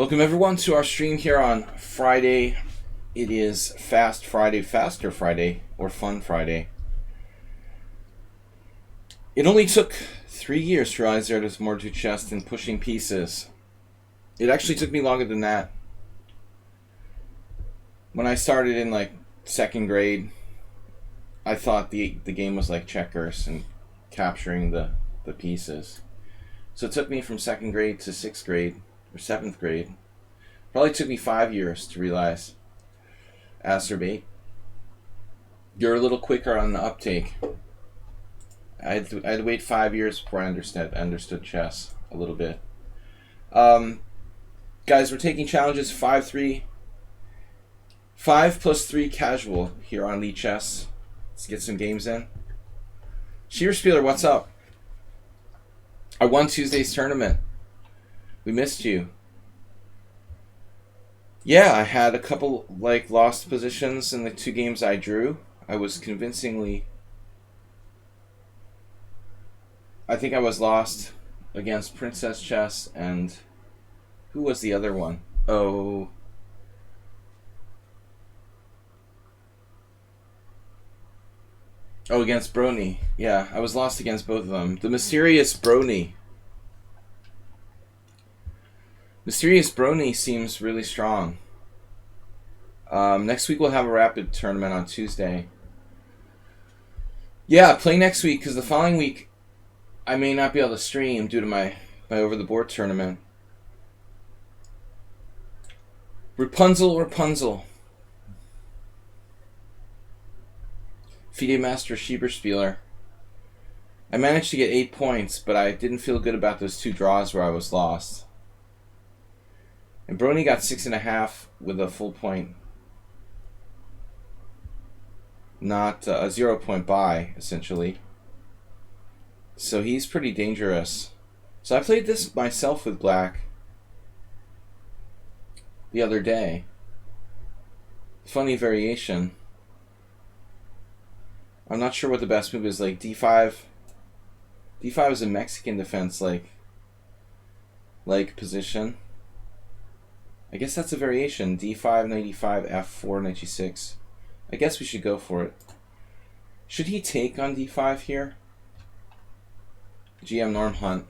Welcome everyone to our stream here on Friday. It is Fast Friday, Faster Friday, or Fun Friday. It only took 3 years to realize there's more to chess than pushing pieces. It actually took me longer than that. When I started in like 2nd grade, I thought the game was like checkers and capturing the pieces. So it took me from 2nd grade to 6th grade or 7th grade. Probably took me 5 years to realize. Acerbate. You're a little quicker on the uptake. I had to wait 5 years before I understood chess a little bit. Guys, we're taking challenges 5-3. 5+3 casual here on lichess. Let's get some games in. Shearspieler, what's up? I won Tuesday's tournament. We missed you. Yeah, I had a couple lost positions in the 2 games I drew. I was convincingly... I think I was lost against Princess Chess and... Who was the other one? Oh, against Brony. Yeah, I was lost against both of them. The Mysterious Brony. Mysterious Brony seems really strong. Next week we'll have a rapid tournament on Tuesday. Yeah, play next week because the following week I may not be able to stream due to my over-the-board tournament. Rapunzel. FIDE Master Schieberspieler. I managed to get 8 points, but I didn't feel good about those 2 draws where I was lost. And Brony got 6.5 with a full point. Not a 0 point buy, essentially. So he's pretty dangerous. So I played this myself with black the other day. Funny variation. I'm not sure what the best move is. Like d5. d5 is a Mexican defense like position. I guess that's a variation. d5, knight e5, f4, knight g6. I guess we should go for it. Should he take on d5 here? GM Norm Hunt.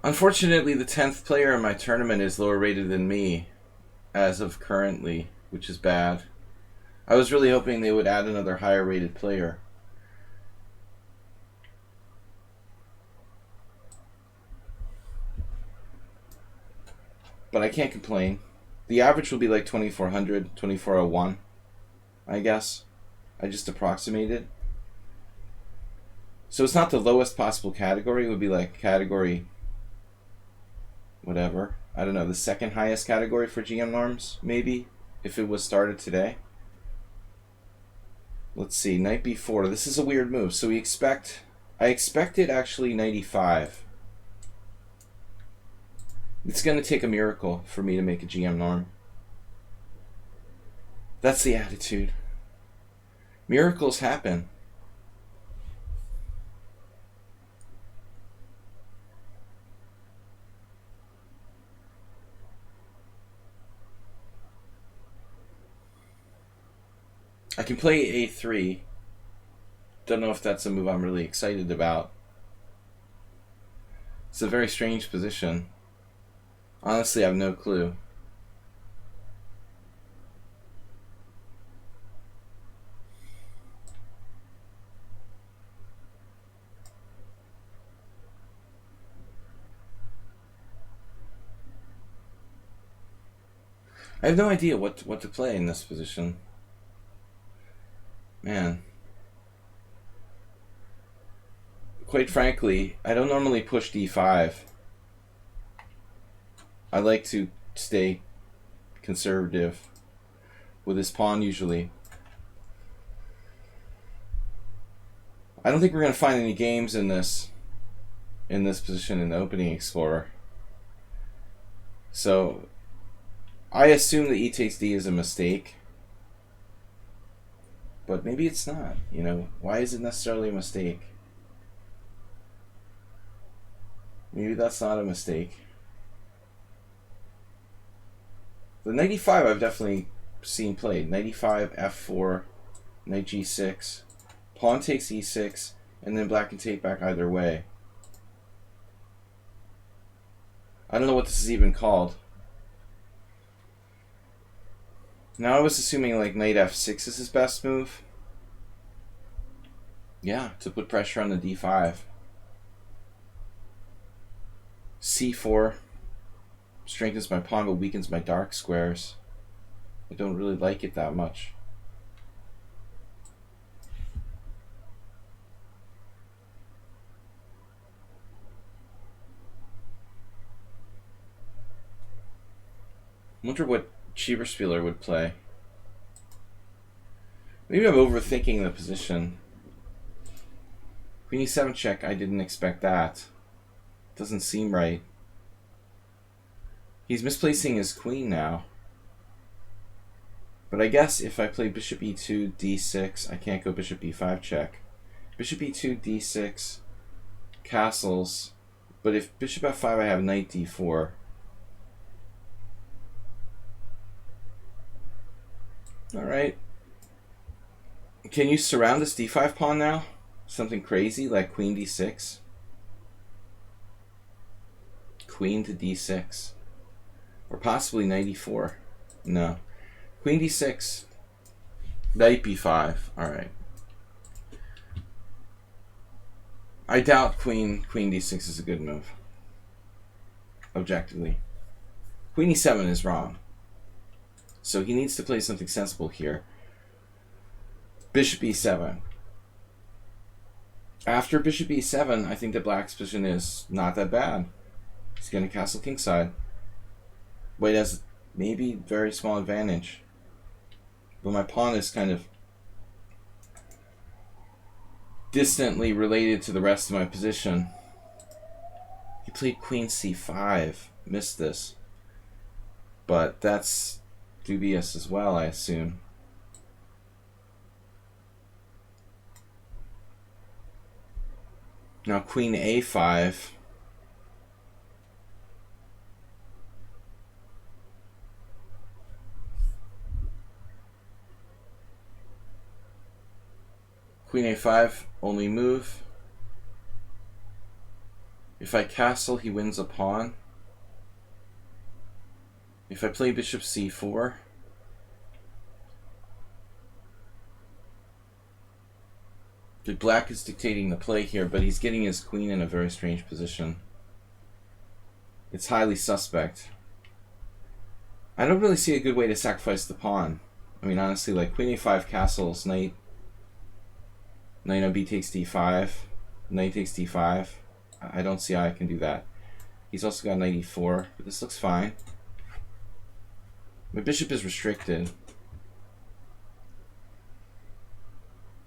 Unfortunately, the 10th player in my tournament is lower rated than me as of currently, which is bad. I was really hoping they would add another higher rated player. But I can't complain. The average will be like 2400, 2401, I guess. I just approximated. So it's not the lowest possible category. It would be like category whatever. I don't know, the 2nd highest category for GM norms, maybe, if it was started today. Let's see, knight b4. This is a weird move. So I expected actually knight e5. It's going to take a miracle for me to make a GM norm. That's the attitude. Miracles happen. I can play a3. Don't know if that's a move I'm really excited about. It's a very strange position. Honestly, I have no clue. I have no idea what to play in this position. Man. Quite frankly, I don't normally push d5. I like to stay conservative with his pawn usually. I don't think we're going to find any games in this position in the opening explorer. So I assume that e takes d is a mistake. But maybe it's not, you know. Why is it necessarily a mistake? Maybe that's not a mistake. The knight e5 I've definitely seen played. Knight e5, f4, knight g6, pawn takes e6, and then black can take back either way. I don't know what this is even called. Now I was assuming like knight f6 is his best move. Yeah, to put pressure on the d5. c4 strengthens my pawn but weakens my dark squares. I don't really like it that much. I wonder what Schieberspieler would play. Maybe I'm overthinking the position. Queen e7 check, I didn't expect that. Doesn't seem right. He's misplacing his queen now. But I guess if I play bishop e2, d6, I can't go bishop e5 check. Bishop e2, d6, castles. But if bishop f5, I have knight d4. Alright. Can you surround this d5 pawn now? Something crazy like queen d6? Queen to d6. Or possibly knight e4. No. Queen d6. Knight b5. Alright. I doubt queen d6 is a good move. Objectively. Queen e7 is wrong. So he needs to play something sensible here. Bishop e7. After bishop e7, I think that black's position is not that bad. He's going to castle kingside. White has maybe very small advantage. But my pawn is kind of distantly related to the rest of my position. He played queen c5. Missed this. But that's dubious as well, I assume. Now queen a5. Queen a5, only move. If I castle, he wins a pawn. If I play bishop c4, the black is dictating the play here, but he's getting his queen in a very strange position. It's highly suspect. I don't really see a good way to sacrifice the pawn. I mean, honestly, like queen a5 castles, knight on b takes d5, knight takes d5. I don't see how I can do that. He's also got knight e4, but this looks fine. My bishop is restricted.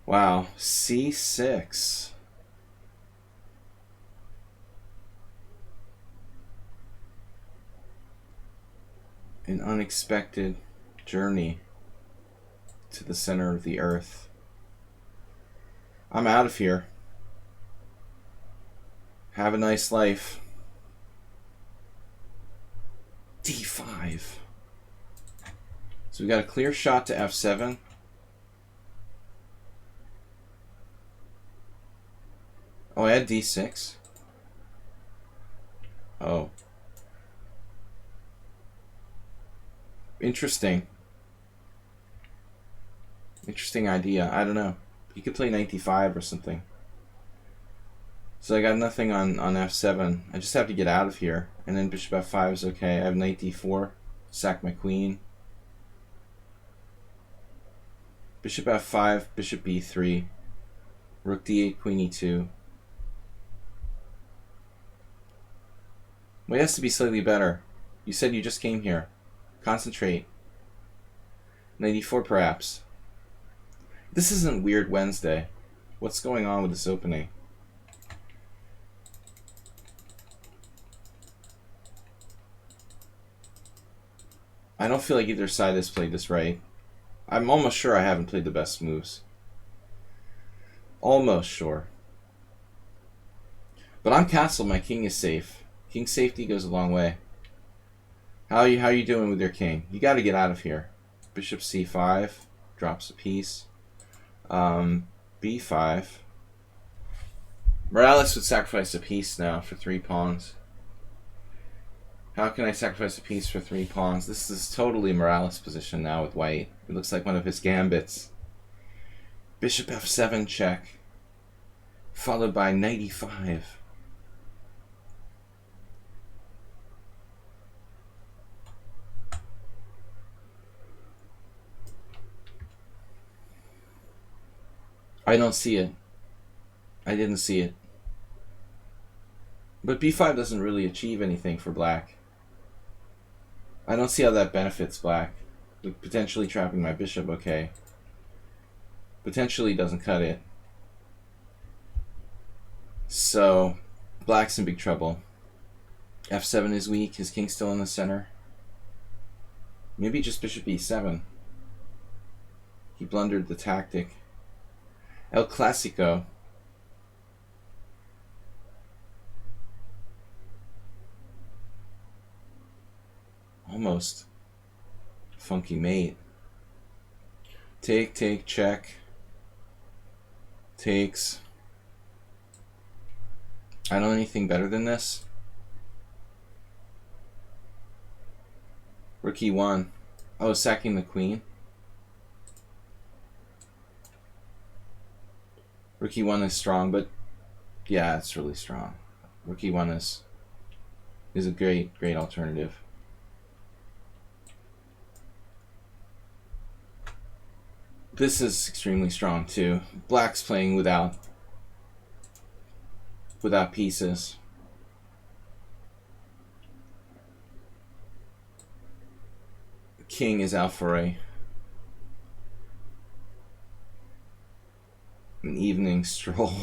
Wow, c6. An unexpected journey to the center of the earth. I'm out of here. Have a nice life. d5. So we got a clear shot to f7. Oh, I had d6. Oh. Interesting. Interesting idea. I don't know. You could play knight d5 or something. So I got nothing on f7. I just have to get out of here. And then bishop f5 is okay. I have knight d4. Sack my queen. Bishop f5, bishop b3. Rook d8, queen e2. Well, it has to be slightly better. You said you just came here. Concentrate. Knight e4 perhaps. This isn't Weird Wednesday. What's going on with this opening? I don't feel like either side has played this right. I'm almost sure I haven't played the best moves. Almost sure. But I'm castled, my king is safe. King safety goes a long way. How you doing with your king? You got to get out of here. Bishop c5 drops a piece. b5. Morales would sacrifice a piece now for 3 pawns. How can I sacrifice a piece for 3 pawns? This is totally Morales' position now with white. It looks like one of his gambits. Bishop f7 check, followed by knight e5. I don't see it. I didn't see it. But b5 doesn't really achieve anything for black. I don't see how that benefits black. Potentially trapping my bishop, okay. Potentially doesn't cut it. So, black's in big trouble. f7 is weak. His king's still in the center. Maybe just bishop e7. He blundered the tactic. El Clasico. Almost. Funky mate. Take, check. Takes. I don't know anything better than this. Rook e1. Oh, sacking the queen. Rook e1 is strong, but yeah, it's really strong. Rook e1 is a great alternative. This is extremely strong too. Black's playing without pieces. King is out for an evening stroll.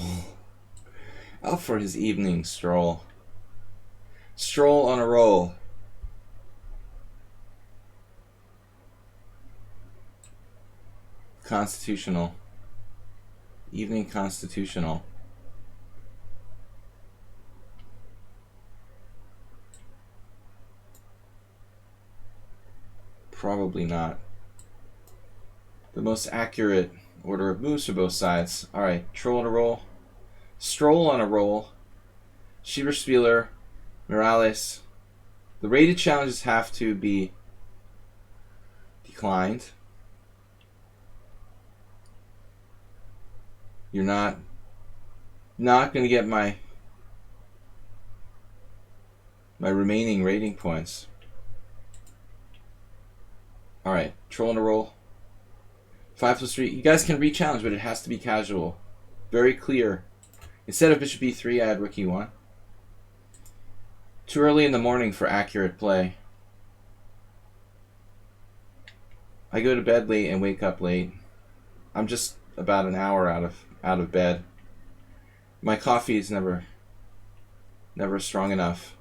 Out for his evening stroll. Stroll on a roll. Constitutional. Evening constitutional. Probably not. The most accurate order of moves for both sides. Alright, troll on a roll. Stroll on a roll. Schieberspieler. Morales. The rated challenges have to be declined. You're not going to get my remaining rating points. Alright, troll on a roll. 5+3. You guys can re-challenge, but it has to be casual. Very clear. Instead of bishop e3, I had rook e1. Too early in the morning for accurate play. I go to bed late and wake up late. I'm just about an hour out of bed. My coffee is never strong enough.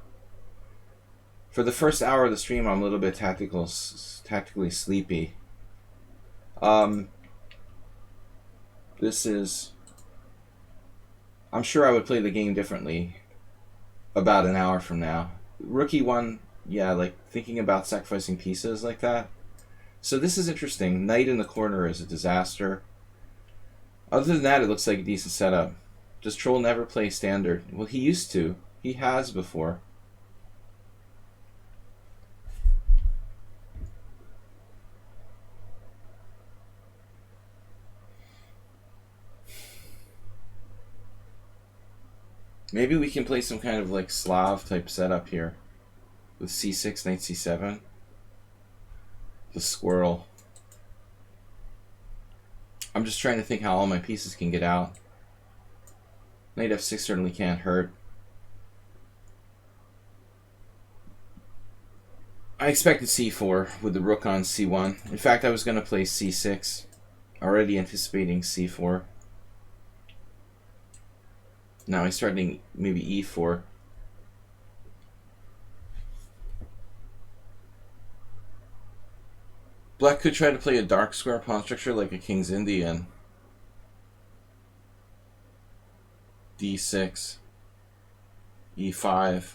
For the first hour of the stream, I'm a little bit tactically sleepy. This is... I'm sure I would play the game differently about an hour from now. Rook e1, yeah, like thinking about sacrificing pieces like that. So this is interesting. Knight in the corner is a disaster. Other than that, it looks like a decent setup. Does Troll never play standard? Well, he used to. He has before. Maybe we can play some kind of like Slav type setup here. With c6, knight c7. The squirrel. I'm just trying to think how all my pieces can get out. Knight f6 certainly can't hurt. I expected c4 with the rook on c1. In fact, I was going to play c6. Already anticipating c4. Now he's starting maybe e4. Black could try to play a dark square pawn structure like a King's Indian. d6. e5.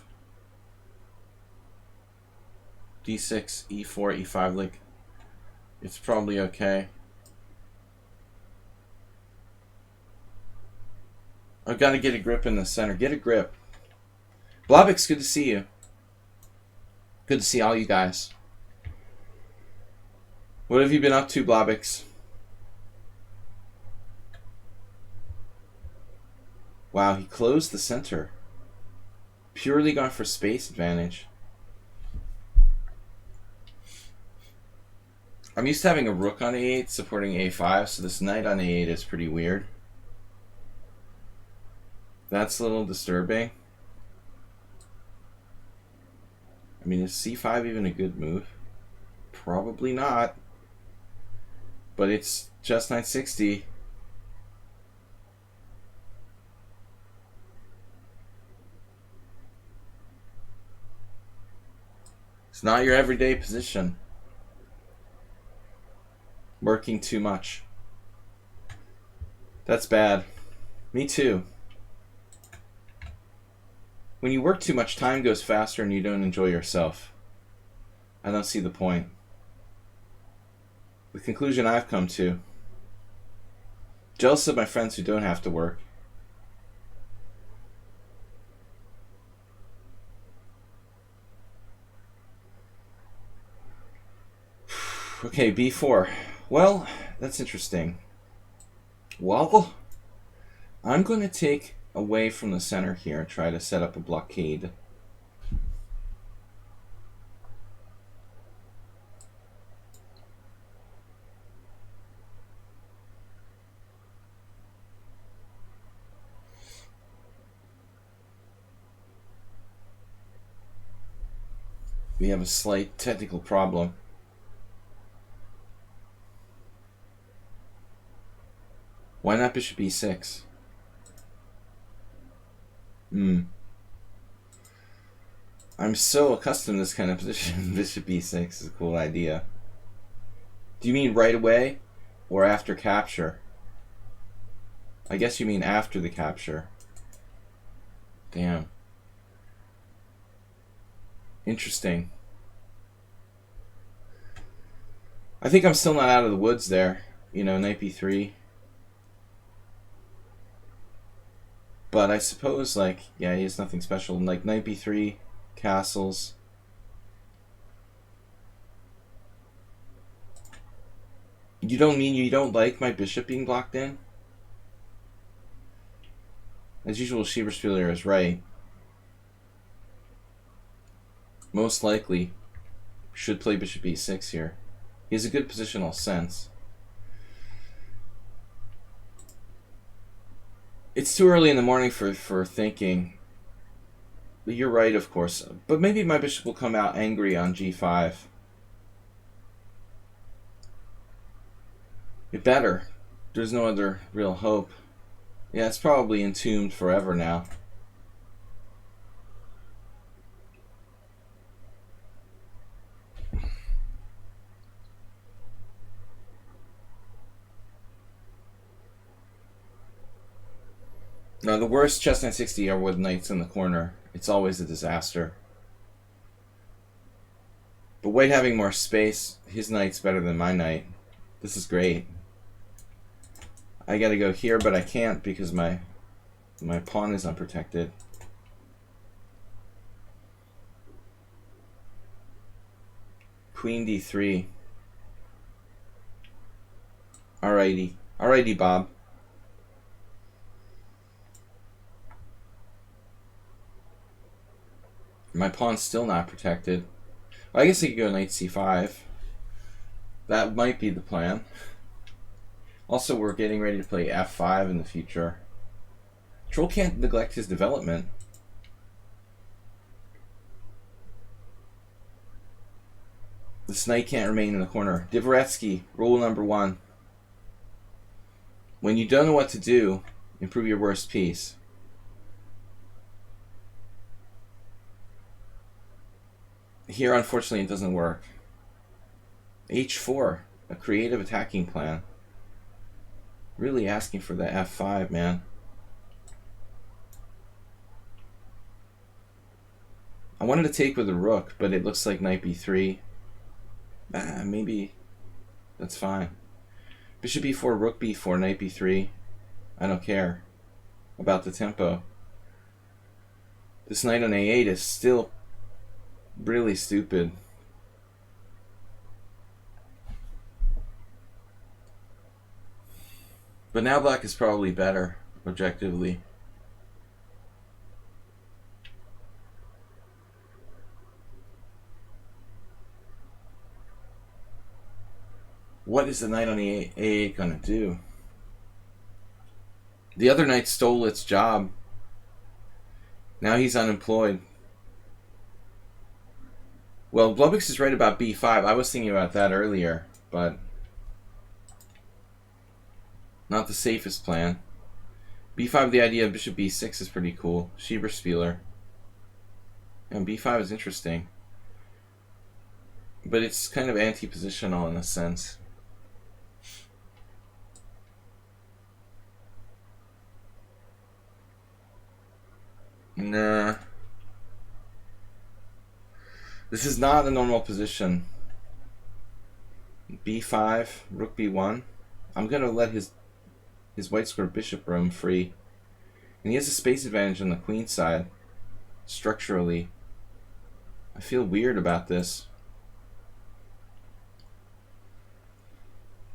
d6, e4, e5, like, it's probably okay. I've got to get a grip in the center. Get a grip. Blobix, good to see you. Good to see all you guys. What have you been up to, Blobix? Wow, he closed the center. Purely gone for space advantage. I'm used to having a rook on a8 supporting a5, so this knight on a8 is pretty weird. That's a little disturbing. I mean, is c5 even a good move? Probably not. But it's just 960. It's not your everyday position. Working too much. That's bad. Me too. When you work too much, time goes faster and you don't enjoy yourself. I don't see the point. The conclusion I've come to. Jealous of my friends who don't have to work. Okay, b4. Well, that's interesting. Well, I'm going to take away from the center here and try to set up a blockade. We have a slight technical problem. Why not bishop e6? I'm so accustomed to this kind of position. Bishop e6 is a cool idea. Do you mean right away or after capture? I guess you mean after the capture. Damn. Interesting. I think I'm still not out of the woods there. You know, knight b3. But I suppose, like, yeah, he has nothing special. Like, knight b3, castles. You don't mean you don't like my bishop being blocked in? As usual, Schieberspieler is right. Most likely, should play bishop e6 here. He has a good positional sense. It's too early in the morning for thinking. You're right, of course. But maybe my bishop will come out angry on g5. It better. There's no other real hope. Yeah, it's probably entombed forever now. No, the worst chess 960 are with knights in the corner. It's always a disaster. But White having more space, his knight's better than my knight. This is great. I gotta go here, but I can't because my pawn is unprotected. Queen d3. Alrighty. Alrighty, Bob. My pawn's still not protected. Well, I guess I could go knight c5. That might be the plan. Also, we're getting ready to play f5 in the future. Troll can't neglect his development. This knight can't remain in the corner. Dvoretsky, rule number 1. When you don't know what to do, improve your worst piece. Here, unfortunately, it doesn't work. h4, a creative attacking plan. Really asking for the f5, man. I wanted to take with a rook, but it looks like knight b3. Maybe that's fine. Bishop b4, rook b4, knight b3. I don't care about the tempo. This knight on a8 is still really stupid. But now black is probably better, objectively. What is the knight on the a8 going to do? The other knight stole its job. Now he's unemployed. Well, Blubix is right about b5. I was thinking about that earlier, but not the safest plan. b5, the idea of bishop b6 is pretty cool. Schieberspieler. And b5 is interesting. But it's kind of anti-positional in a sense. Nah. This is not a normal position. b5, rook b1. I'm going to let his white square bishop roam free. And he has a space advantage on the queen side. Structurally. I feel weird about this.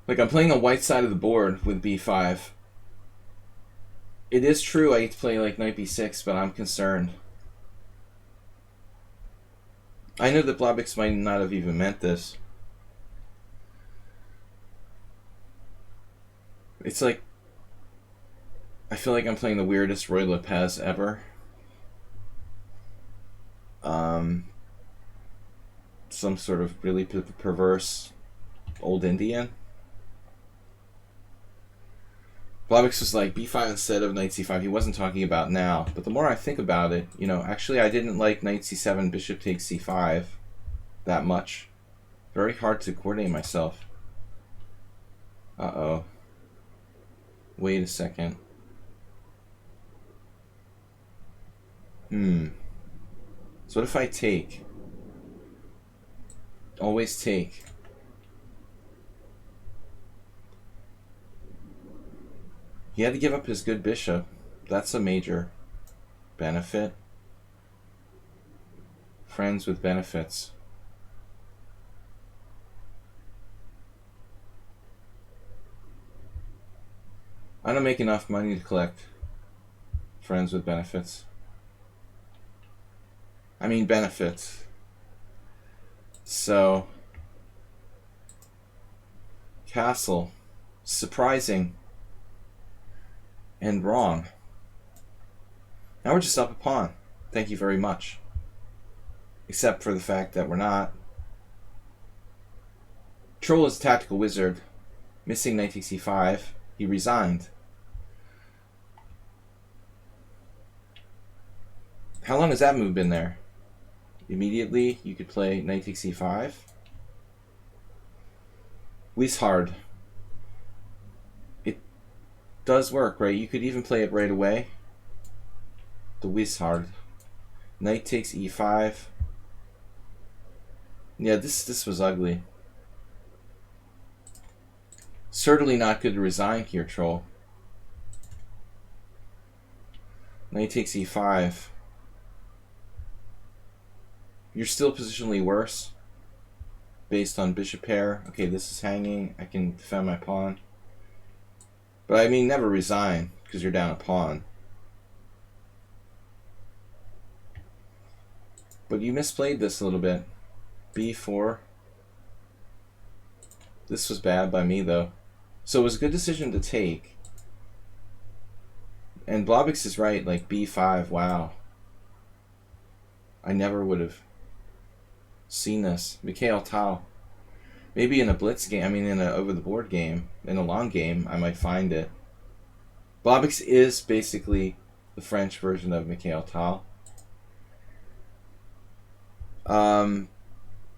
Like, I'm playing a white side of the board with b5. It is true I get to play like knight b6, but I'm concerned. I know that Blobix might not have even meant this. It's like, I feel like I'm playing the weirdest Roy Lopez ever. Some sort of really perverse old Indian. Blobix was like b5 instead of knight c5. He wasn't talking about now. But the more I think about it, you know, actually I didn't like knight c7, bishop takes c5 that much. Very hard to coordinate myself. Uh-oh. Wait a second. So what if I take? Always take. He had to give up his good bishop. That's a major benefit. Friends with benefits. I don't make enough money to collect friends with benefits. I mean benefits. So, castle. Surprising. And wrong. Now we're just up a pawn. Thank you very much. Except for the fact that we're not. Troll is a tactical wizard. Missing knight takes c5. He resigned. How long has that move been there? Immediately you could play knight takes c5. Wishard. It does work, right? You could even play it right away. The Wishard. Knight takes e5. Yeah, this was ugly. Certainly not good to resign here, Troll. Knight takes e5. You're still positionally worse based on bishop pair. Okay, this is hanging. I can defend my pawn. But I mean, never resign because you're down a pawn. But you misplayed this a little bit. b4. This was bad by me, though. So it was a good decision to take. And Blobix is right, like b5, wow. I never would have seen this. Mikhail Tal. Maybe in a Blitz game, I mean in a over-the-board game, in a long game, I might find it. Blobix is basically the French version of Mikhail Tal.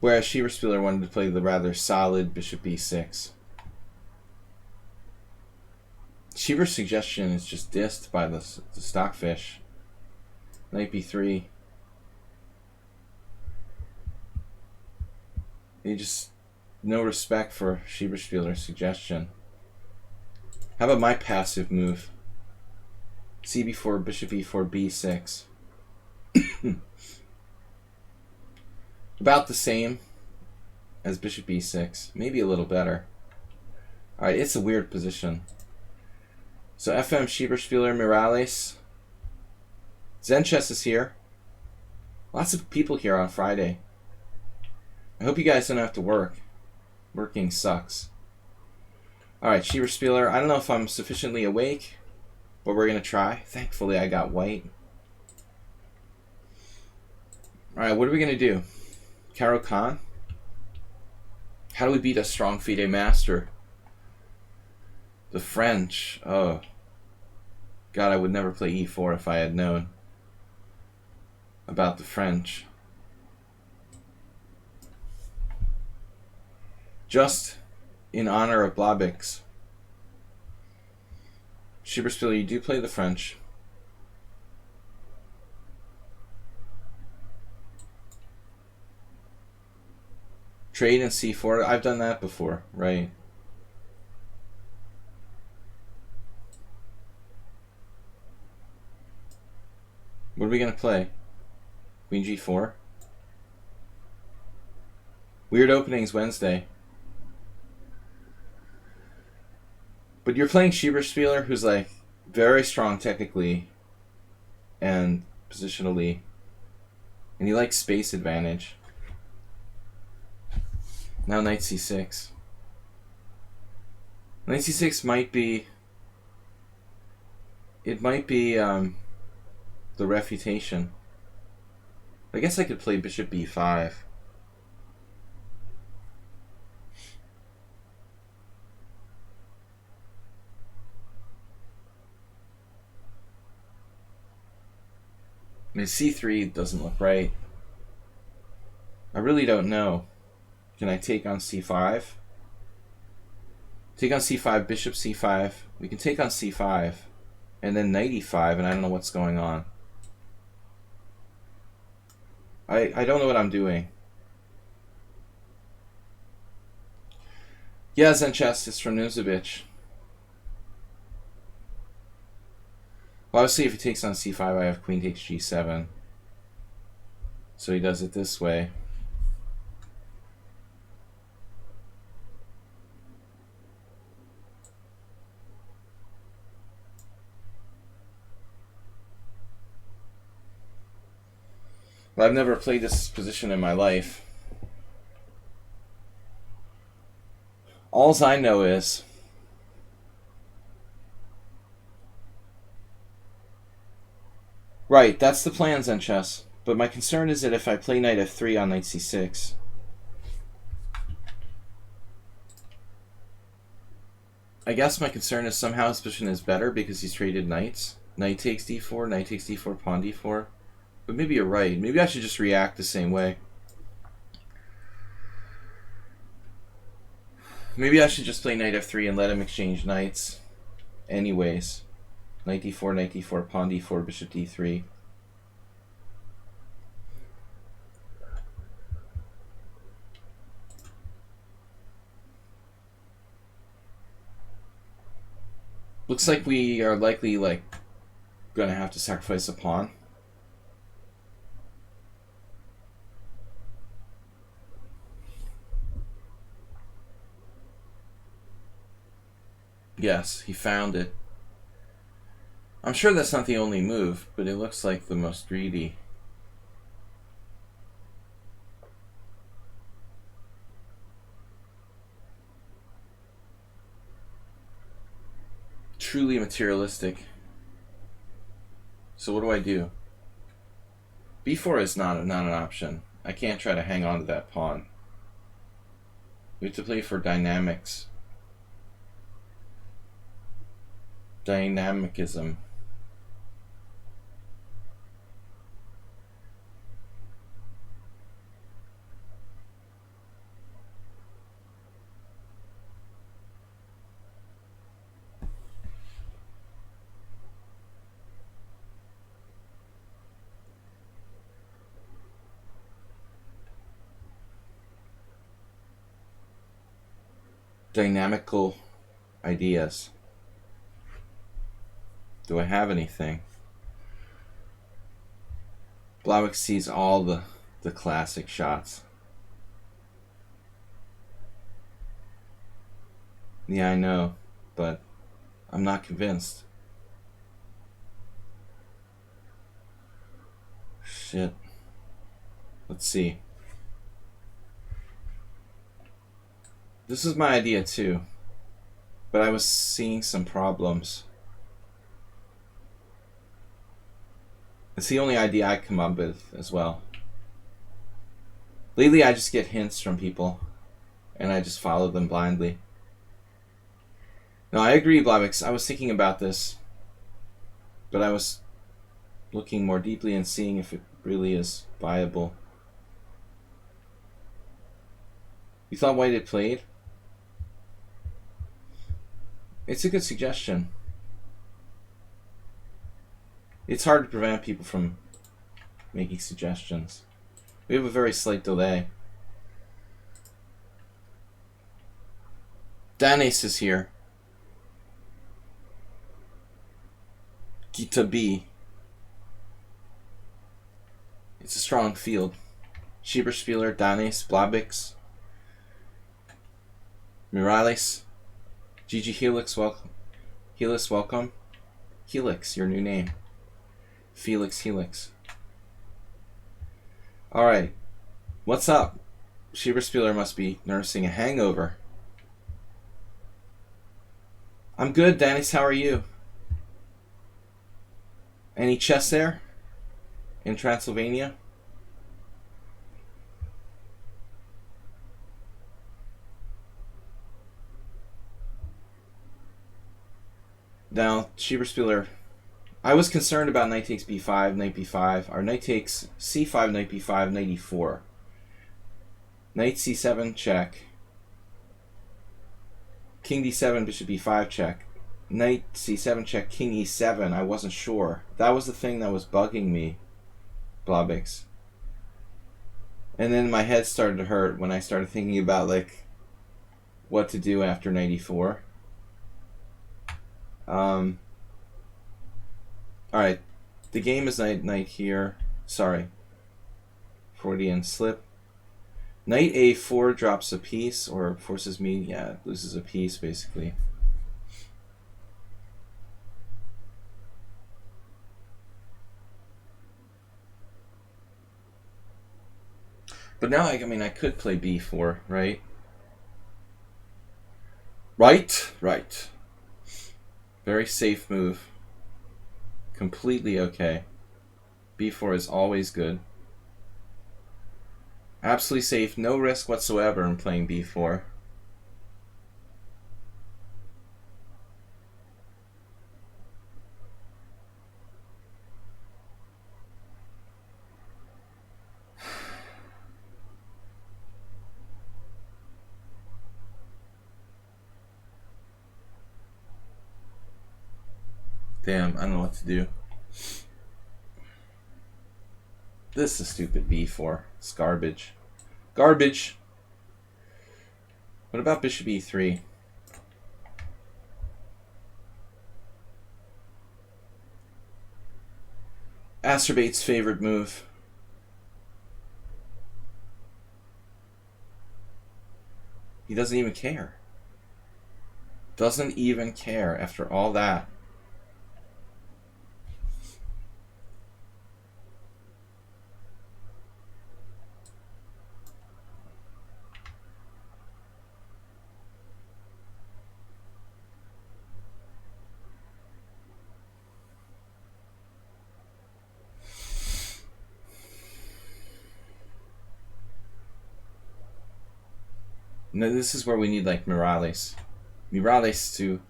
Whereas Schieberspieler wanted to play the rather solid bishop b6. Schieber's suggestion is just dissed by the stockfish. Knight b3. You just no respect for Schieberspieler's suggestion. How about my passive move? CB4, bishop e4, b6. About the same as bishop e6. Maybe a little better. Alright, it's a weird position. So FM, Schieberspieler, Miralles. Zenchess is here. Lots of people here on Friday. I hope you guys don't have to work. Working sucks. Alright, Schieberspieler. I don't know if I'm sufficiently awake, but we're going to try. Thankfully, I got white. Alright, what are we going to do? Caro Khan? How do we beat a strong FIDE master? The French. Oh. God, I would never play e4 if I had known about the French. Just in honor of Blabix. Schieberspieler, you do play the French. Trade in c4. I've done that before, right? What are we going to play? Queen g4? Weird openings Wednesday. But you're playing Schieberspieler, who's like very strong technically and positionally. And he likes space advantage. Now knight c6. Knight c6 might be... It might be the refutation. I guess I could play bishop b5. I mean, c3 doesn't look right. I really don't know. Can I take on c5? Take on c5, bishop c5. We can take on c5. And then knight e5, and I don't know what's going on. I don't know what I'm doing. Yeah, Zenchess is from Nuzovich. Well, obviously if he takes on c5, I have queen takes g7. So he does it this way. Well, I've never played this position in my life. Alls I know is right, that's the plan, Zenchess. But my concern is that if I play knight f3 on knight c6, I guess my concern is somehow his position is better because he's traded knights. Knight takes d4, knight takes d4, pawn d4. But maybe you're right. Maybe I should just react the same way. Maybe I should just play knight f3 and let him exchange knights. Anyways. Knight d4, pawn d4, bishop d3. Looks like we are likely gonna have to sacrifice a pawn. Yes, he found it. I'm sure that's not the only move, but it looks like the most greedy. Truly materialistic. So what do I do? b4 is not an option. I can't try to hang on to that pawn. We have to play for dynamics. Dynamicism. dynamical ideas. Do I have anything? Blavic sees all the classic shots. Yeah, I know, but I'm not convinced. Shit. Let's see. This is my idea too, but I was seeing some problems. It's the only idea I come up with as well. Lately I just get hints from people, and I just follow them blindly. No, I agree, Blavix. I was thinking about this, but I was looking more deeply and seeing if it really is viable. You thought white had played? It's a good suggestion. It's hard to prevent people from making suggestions. We have a very slight delay. Danis is here. Gita B. It's a strong field. Schieberspieler, Danis, Blabix, Mirales, Gigi Helix, welcome. Helix, welcome. Helix, your new name. Felix Helix. Alright. What's up? Schieberspieler must be nursing a hangover. I'm good, Danis. How are you? Any chess there? In Transylvania? Now, Schieberspieler, I was concerned about knight takes b5, knight b5, or knight takes c5, knight b5, knight e4. Knight c7, check. King d7, bishop b5, check. Knight c7, check, king e7. I wasn't sure. That was the thing that was bugging me, Blobix. And then my head started to hurt when I started thinking about, like, what to do after knight e4. Alright, the game is knight here. Sorry. Freudian slip. Knight a4 drops a piece, or forces me, yeah, it loses a piece, basically. But now, I mean, I could play b4, right? Right. Very safe move. Completely okay. b4 is always good. Absolutely safe. No risk whatsoever in playing b4. Damn, I don't know what to do. This is stupid b4. It's garbage. Garbage! What about bishop e3? Acerbate's favorite move. He doesn't even care. Doesn't even care after all that. No, this is where we need like Mirales to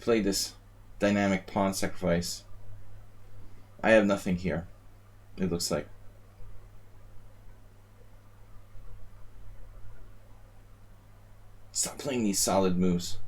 play this dynamic pawn sacrifice. I have nothing here, it looks like. Stop playing these solid moves.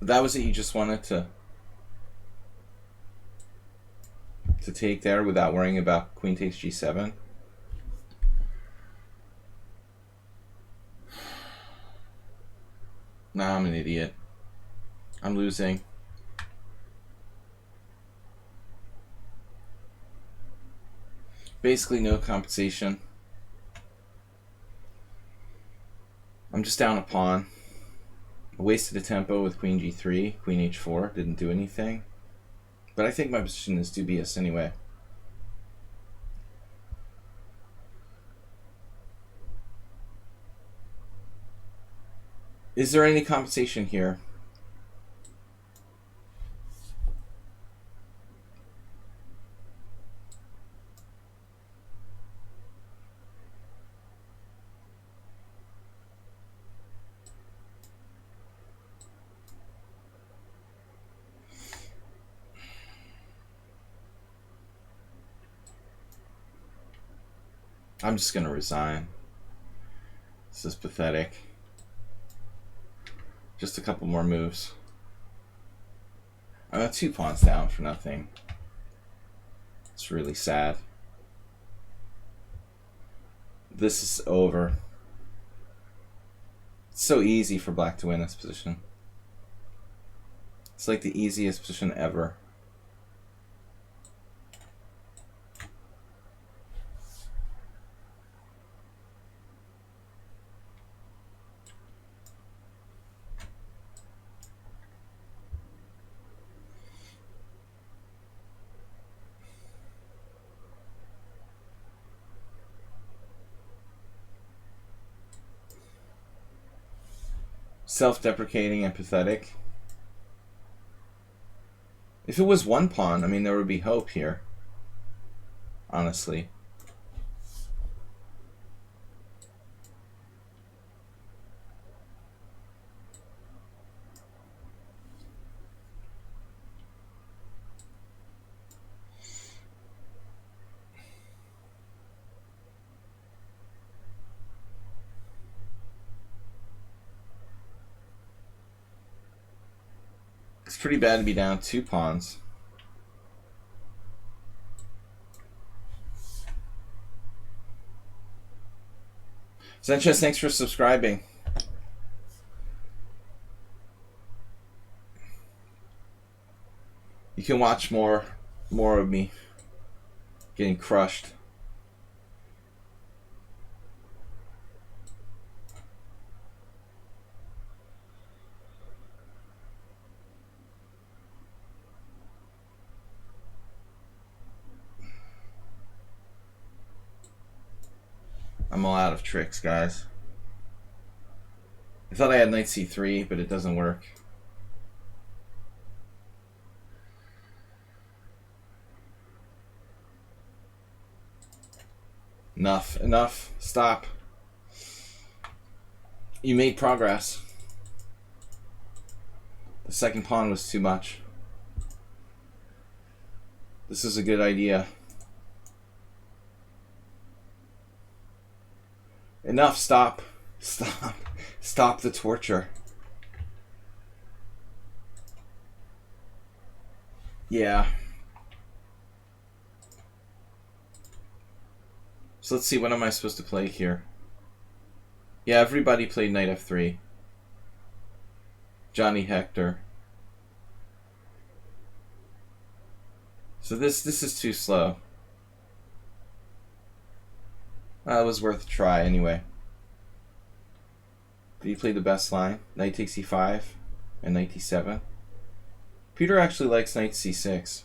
That was it. You just wanted to take there without worrying about queen takes g7. Nah, I'm an idiot. I'm losing. Basically no compensation. I'm just down a pawn. I wasted a tempo with queen g3, queen h4, didn't do anything. But I think my position is dubious anyway. Is there any compensation here? I'm just gonna resign. This is pathetic. Just a couple more moves. I'm at 2 pawns down for nothing. It's really sad. This is over. It's so easy for black to win this position. It's like the easiest position ever. Self-deprecating and pathetic. If it was 1 pawn, I mean, there would be hope here. Honestly. It's pretty bad to be down 2 pawns. Sanchez, thanks for subscribing. You can watch more of me getting crushed. I'm all out of tricks, guys. I thought I had knight c3, but it doesn't work. Enough. Stop. You made progress. The second pawn was too much. This is a good idea. Enough, stop. Stop the torture. Yeah. So let's see, what am I supposed to play here? Yeah, everybody played knight f3. Johnny Hector. So this is too slow. It was worth a try anyway. Did he play the best line? Knight takes e5 and knight d7. Peter actually likes knight c6.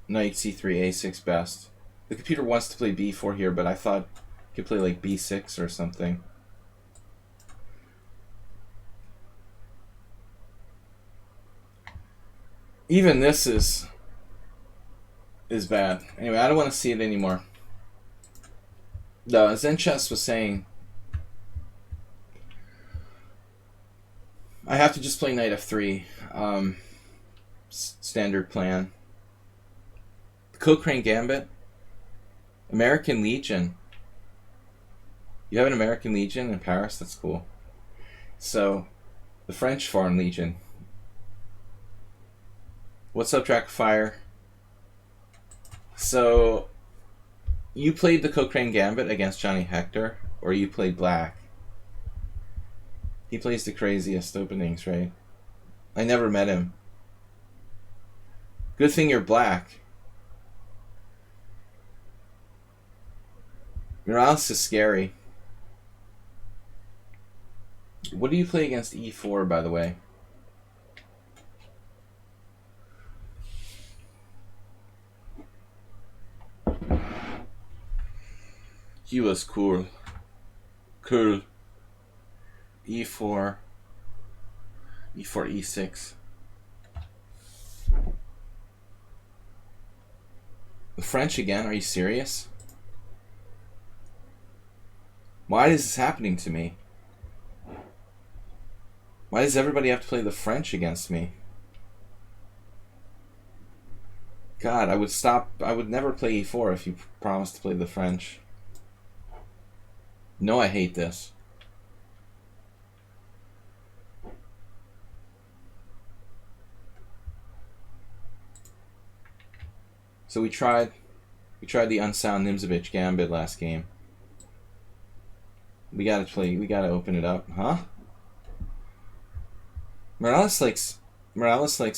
Knight c3, a6 best. The computer wants to play b4 here, but I thought he could play like b6 or something. Even this is bad. Anyway, I don't want to see it anymore. The Zen Chess was saying I have to just play knight f3. Standard plan. The Cochrane Gambit. American Legion. You have an American Legion in Paris? That's cool. So, the French Foreign Legion. What's up, Dracofire? So, you played the Cochrane Gambit against Johnny Hector, or you played black? He plays the craziest openings, right? I never met him. Good thing you're black. Morales is scary. What do you play against E4, by the way? He was cool. Cool. E4. E4, E6. The French again? Are you serious? Why is this happening to me? Why does everybody have to play the French against me? God, I would never play E4 if you promised to play the French. No, I hate this. So we tried the unsound Nimzovich Gambit last game. We gotta open it up, huh? Morales likes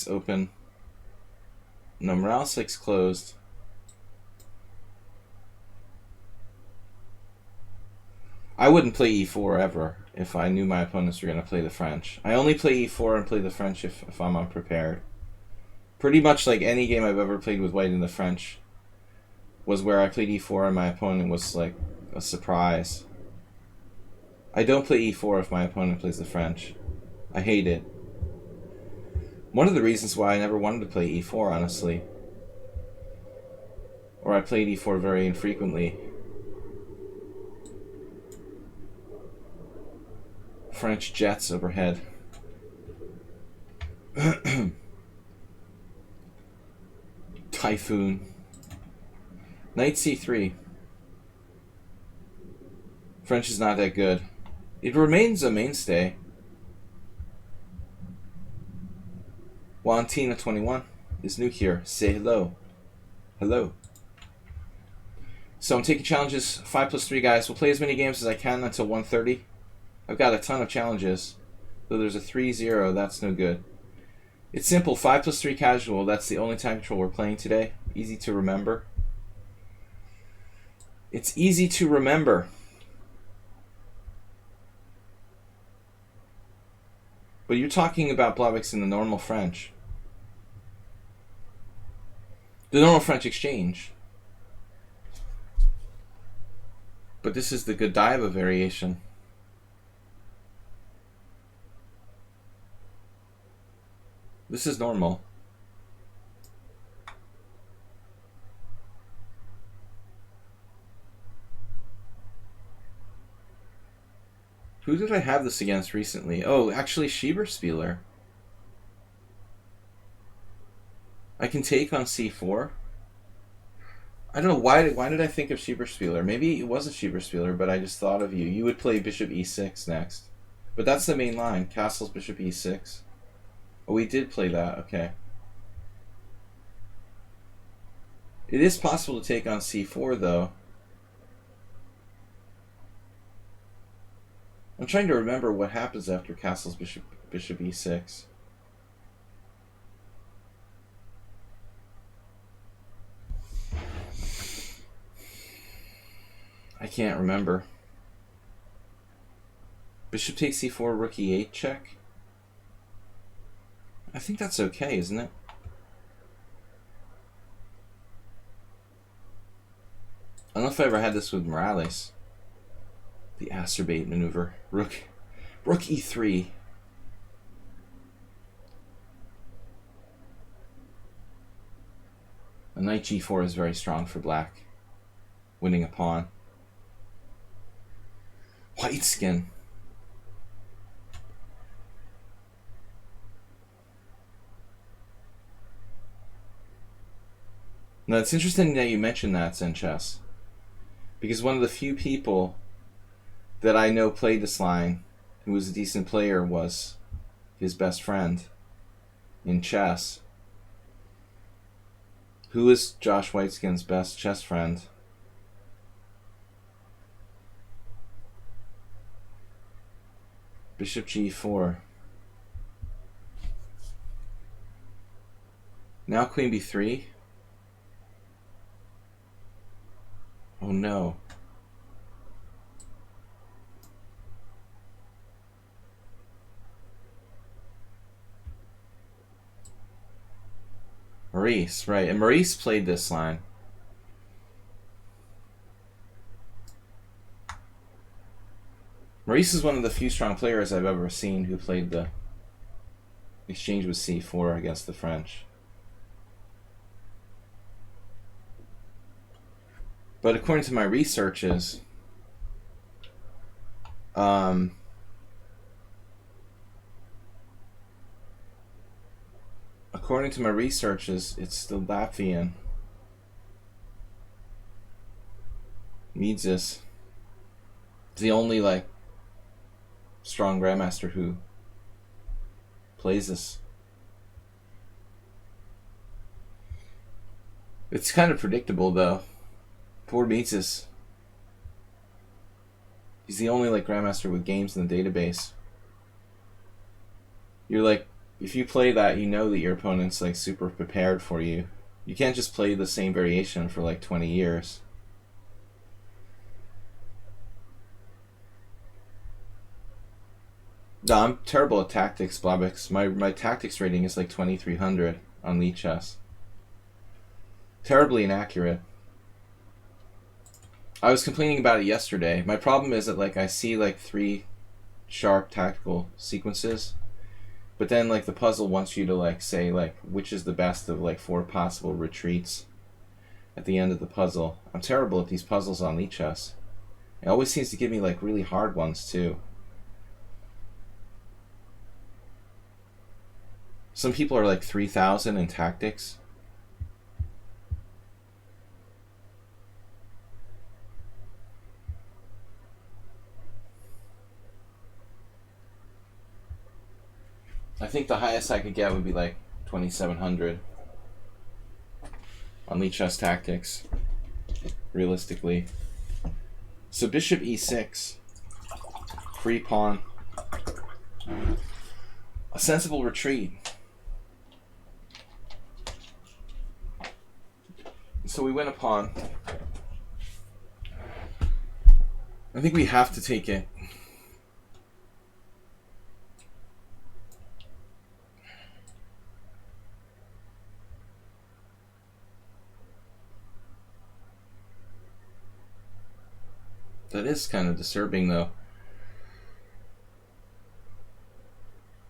open. No, Morales likes closed. I wouldn't play E4 ever if I knew my opponents were gonna play the French. I only play E4 and play the French if I'm unprepared. Pretty much like any game I've ever played with white in the French was where I played E4 and my opponent was like a surprise. I don't play E4 if my opponent plays the French. I hate it. One of the reasons why I never wanted to play E4, honestly. Or I played E4 very infrequently. French jets overhead. Typhoon. Knight C3. French is not that good. It remains a mainstay. Wantina21 is new here. Say hello. Hello. So I'm taking challenges 5+3, guys. We'll play as many games as I can until 1:30. I've got a ton of challenges. Though there's a 3-0, that's no good. It's simple, 5+3 casual. That's the only time control we're playing today. Easy to remember. It's easy to remember. But you're talking about Blavix in the normal French. The normal French exchange. But this is the Godiva variation. This is normal. Who did I have this against recently? Oh, actually Schieberspieler. I can take on C4. I don't know, why did I think of Schieberspieler? Maybe it wasn't Schieberspieler, but I just thought of you. You would play Bishop E6 next. But that's the main line. Castle's Bishop E6. Oh, we did play that. Okay. It is possible to take on C4, though. I'm trying to remember what happens after Castle's Bishop E6. I can't remember. Bishop takes C4, rook E8 check. I think that's okay, isn't it? I don't know if I ever had this with Morales. The acerbate maneuver. Rook E3. A knight G4 is very strong for black. Winning a pawn. White skin. Now it's interesting that you mentioned that, Senchess. Because one of the few people that I know played this line who was a decent player was his best friend in chess. Who is Josh Whiteskin's best chess friend? Bishop g4. Now queen b3. Oh no. Maurice, right. And Maurice played this line. Maurice is one of the few strong players I've ever seen who played the exchange with c4 against the French. But according to my researches, it's the Latvian Noobs. It's the only like strong grandmaster who plays this. It's kind of predictable though. Poor Blitz. He's the only like grandmaster with games in the database. You're like, if you play that, you know that your opponent's like super prepared for you. You can't just play the same variation for like 20 years. No, I'm terrible at tactics, Blobix. My tactics rating is like 2300 on lichess. Terribly inaccurate. I was complaining about it yesterday. My problem is that like I see like 3 sharp tactical sequences, but then like the puzzle wants you to like say like which is the best of like 4 possible retreats at the end of the puzzle. I'm terrible at these puzzles on lichess. It always seems to give me like really hard ones too. Some people are like 3000 in tactics. I think the highest I could get would be like 2700 on lichess tactics, realistically. So bishop e6, free pawn, a sensible retreat. So we win a pawn. I think we have to take it. That is kind of disturbing, though.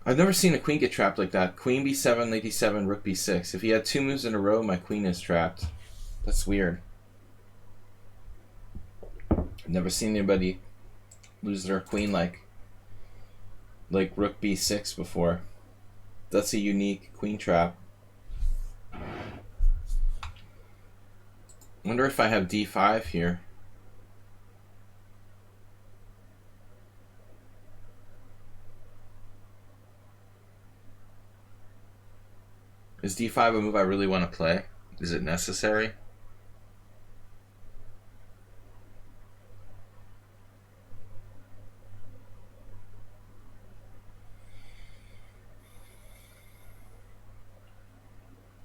I've never seen a queen get trapped like that. Queen b7, knight d7, rook b6. If he had 2 moves in a row, my queen is trapped. That's weird. I've never seen anybody lose their queen like rook b6 before. That's a unique queen trap. Wonder if I have d5 here. Is d5 a move I really want to play? Is it necessary?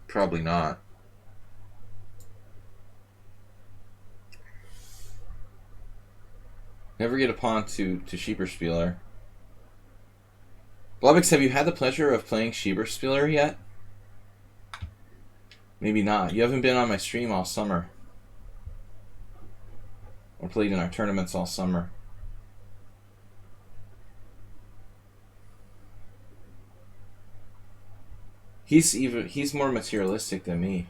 Probably not. Never get a pawn to Schieberspieler. Blobix, have you had the pleasure of playing Schieberspieler yet? Maybe not. You haven't been on my stream all summer. Or played in our tournaments all summer. He's more materialistic than me.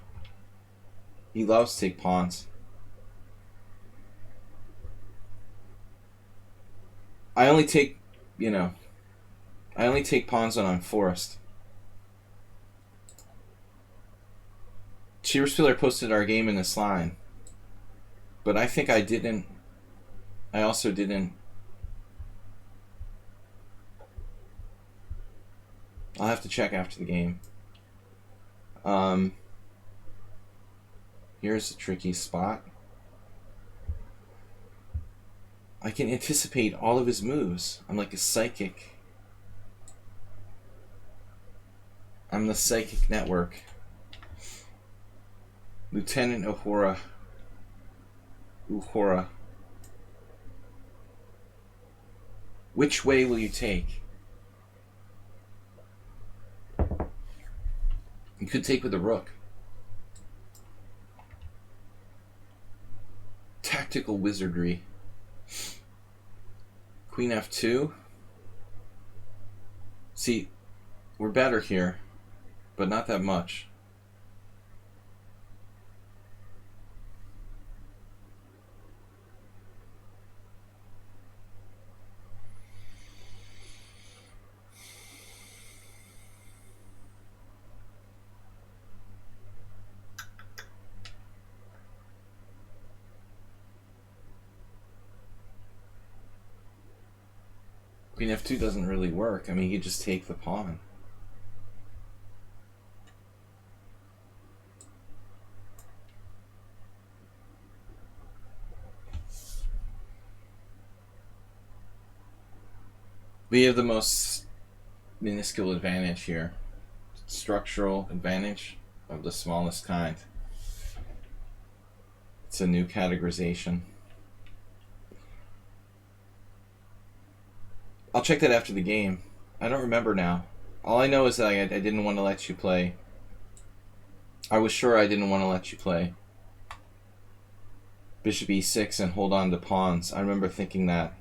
He loves to take pawns. I only take, I only take pawns when I'm forced. Schieberspieler posted our game in this line. But I think I didn't. I also didn't. I'll have to check after the game. Here's a tricky spot. I can anticipate all of his moves. I'm like a psychic. I'm the psychic network. Lieutenant Uhura. Which way will you take? You could take with a rook. Tactical wizardry. Queen f2. See, we're better here, but not that much. Queen f2 doesn't really work. I mean, you just take the pawn. We have the most minuscule advantage here. Structural advantage of the smallest kind. It's a new categorization. I'll check that after the game. I don't remember now. All I know is that I didn't want to let you play. I was sure I didn't want to let you play. Bishop e6 and hold on to pawns. I remember thinking that.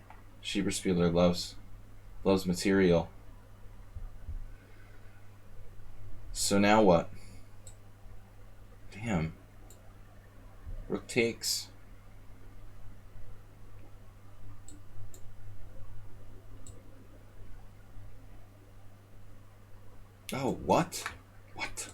Schieberspieler loves material. So now what? Damn. Rook takes. Oh, what? What?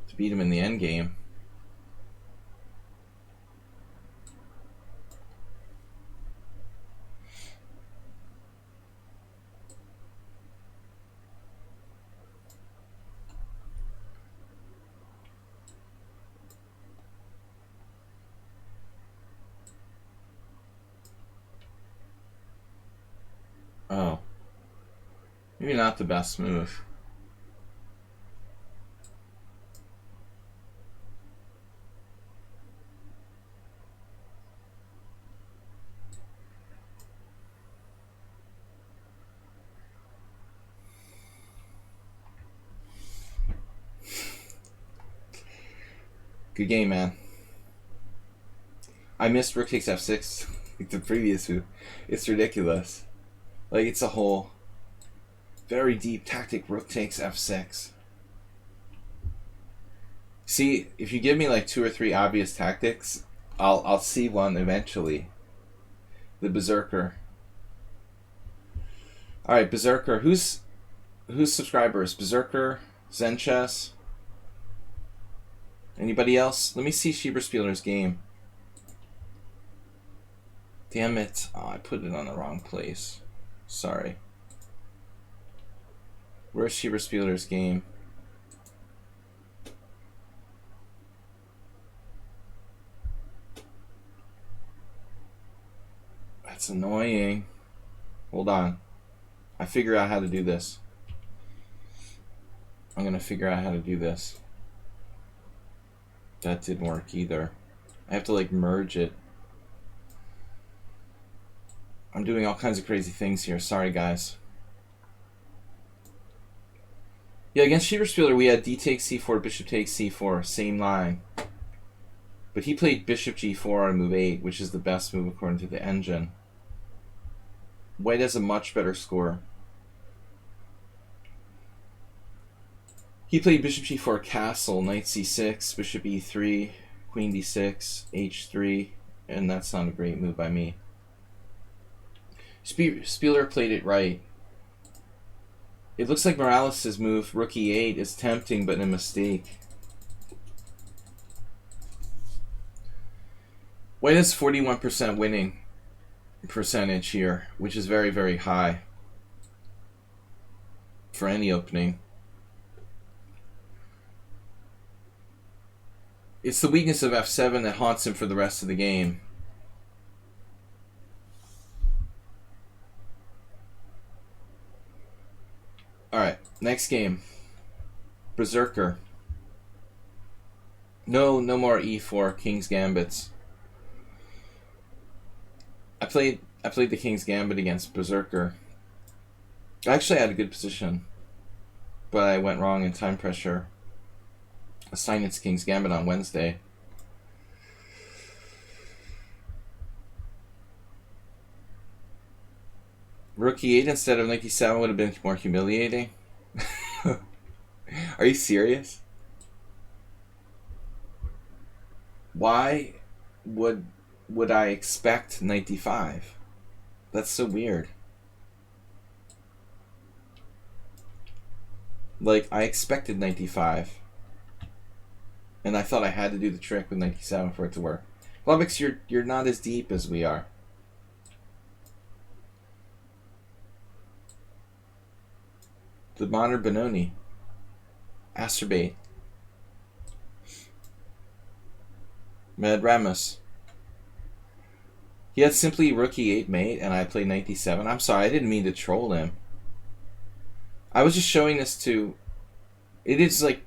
To beat him in the endgame. Oh. Maybe not the best move. Good game, man. I missed rook takes f6 like the previous move. It's ridiculous. Like, it's a whole very deep tactic. Rook takes f6. See, if you give me like 2 or 3 obvious tactics, I'll see one eventually. The Berserker. All right, Berserker. Who's subscribers? Berserker, Zen Chess. Anybody else? Let me see Schieberspieler's game. Damn it! Oh, I put it on the wrong place. Sorry. Where's Schieberspieler's game? That's annoying. Hold on. I figure out how to do this. I'm gonna figure out how to do this. That didn't work either. I have to like merge it. I'm doing all kinds of crazy things here. Sorry, guys. Yeah, against Schieberspieler, we had d takes c4, bishop takes c4, same line. But he played bishop g4 on move 8, which is the best move according to the engine. White has a much better score. He played bishop g4 castle, knight c6, bishop e3, queen d6, h3, and that's not a great move by me. Spieler played it right. It looks like Morales' move, rook e8, is tempting but a mistake. White has 41% winning percentage here, which is very, very high for any opening. It's the weakness of f7 that haunts him for the rest of the game. Alright, next game. Berserker. No more e4 King's Gambits. I played the King's Gambit against Berserker. I actually had a good position, but I went wrong in time pressure. Assigned its King's Gambit on Wednesday. Rook e8 instead of knight e7 would have been more humiliating. Are you serious? Why would I expect knight d5? That's so weird. Like, I expected knight d5. And I thought I had to do the trick with knight d7 for it to work. Lubbock's, you're not as deep as we are. The modern Benoni. Acerbate. Med Ramos. He had simply rook e8 mate, and I played knight d7. I'm sorry, I didn't mean to troll him. I was just showing this to... It is like...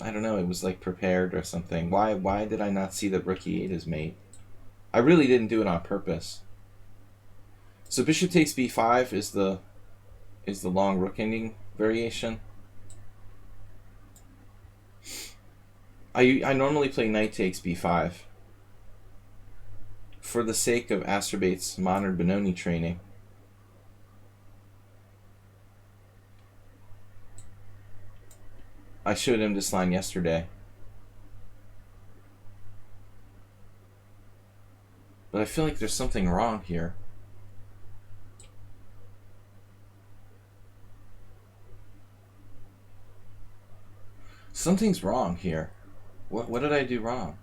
I don't know, it was like prepared or something. Why did I not see that rook e8 is mate? I really didn't do it on purpose. So bishop takes b5 is the long rook ending variation. I normally play knight takes b5 for the sake of Acerbate's modern Benoni training. I showed him this line yesterday. But I feel like there's something wrong here. Something's wrong here. What did I do wrong?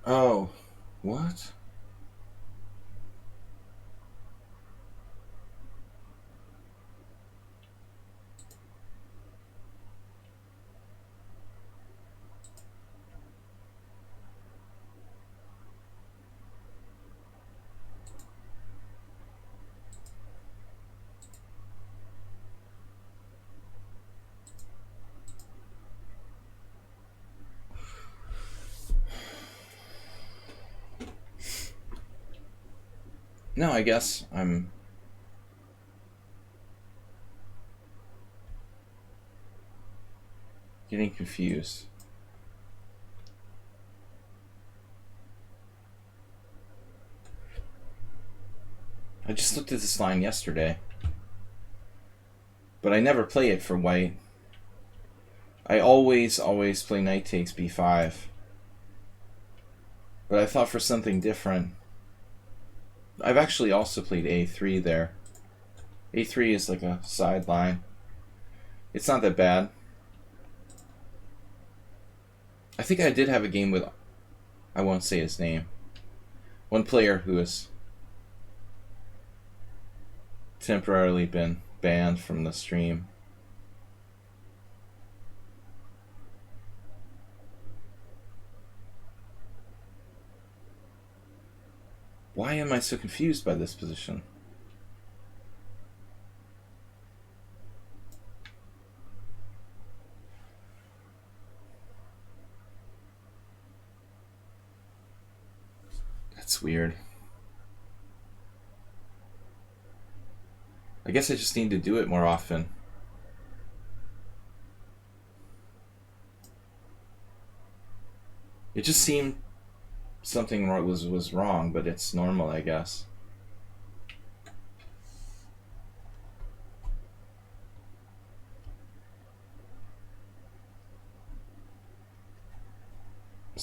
Oh, what? No, I guess I'm getting confused. I just looked at this line yesterday, but I never play it for white. I always play knight takes b5. But I thought for something different. I've actually also played a3 there. a3 is like a sideline. It's not that bad. I think I did have a game with, I won't say his name, one player who has temporarily been banned from the stream. Why am I so confused by this position? That's weird. I guess I just need to do it more often. It just seemed something was wrong, but it's normal, I guess.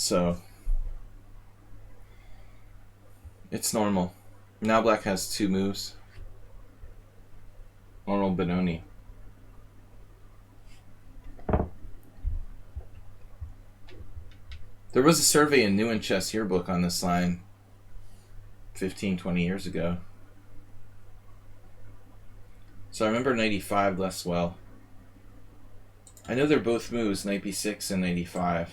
So it's normal. Now black has 2 moves. Normal Benoni. There was a survey in New and Chess Yearbook on this line 15, 20 years ago. So I remember knight e5 less well. I know they're both moves, knight b6 and knight e5.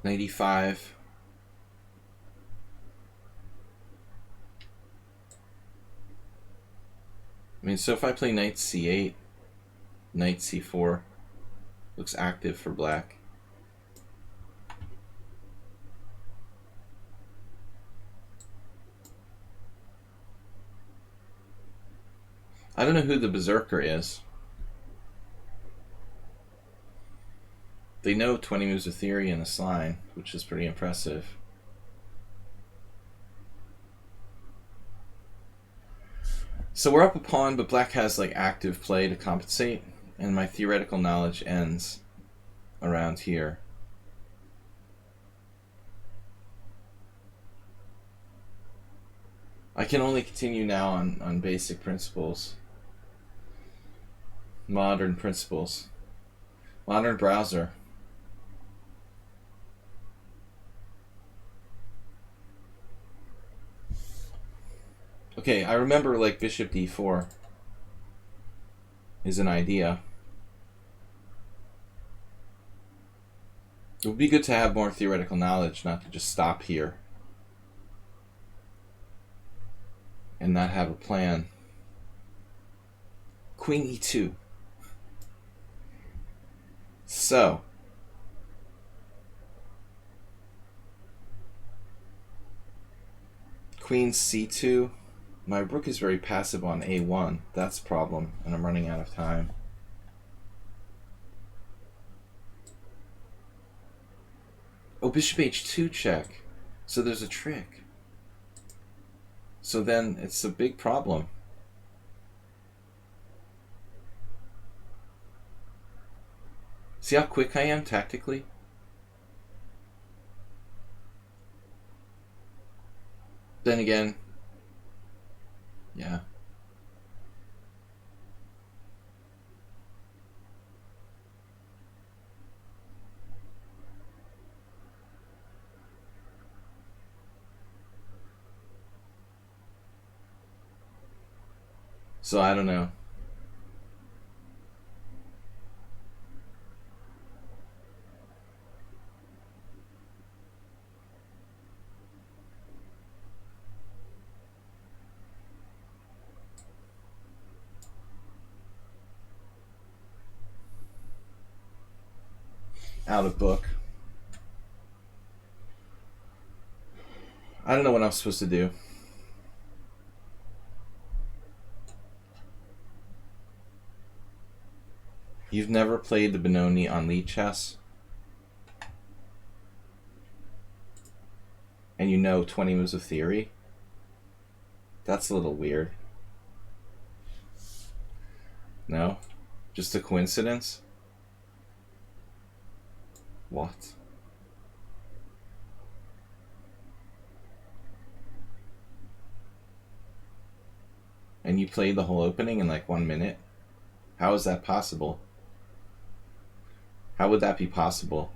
Knight e5. I mean, so if I play knight c8, knight c4, looks active for black. I don't know who the berserker is. They know 20 moves of theory in this line, which is pretty impressive. So we're up a pawn, but black has like active play to compensate, and my theoretical knowledge ends around here. I can only continue now on basic principles. Modern principles. Modern browser. Okay, I remember like bishop d4 is an idea. It would be good to have more theoretical knowledge, not to just stop here and not have a plan. Queen e2. So, queen c2. My rook is very passive on a1. That's a problem, and I'm running out of time. Oh, bishop h2 check. So there's a trick. So then it's a big problem. See how quick I am tactically? Then again, yeah. So I don't know. Out of book. I don't know what I'm supposed to do. You've never played the Benoni on lichess? And you know 20 moves of theory? That's a little weird. No? Just a coincidence? What? And you played the whole opening in like 1 minute? How is that possible? How would that be possible?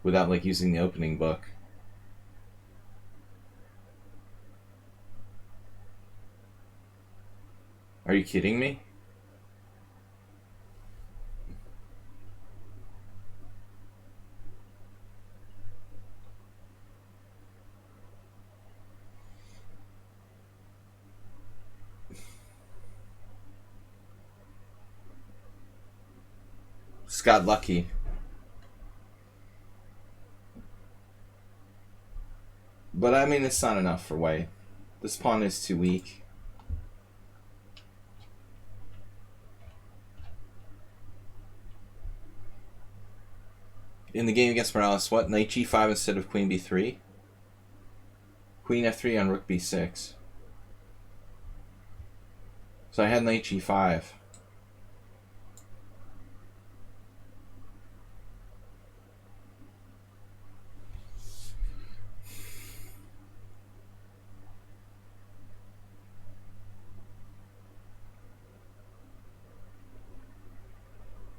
Without like using the opening book. Are you kidding me? Just got lucky. But I mean, it's not enough for white. This pawn is too weak. In the game against Morales, what? Knight g5 instead of queen b3? Queen f3 on rook b6. So I had knight g5.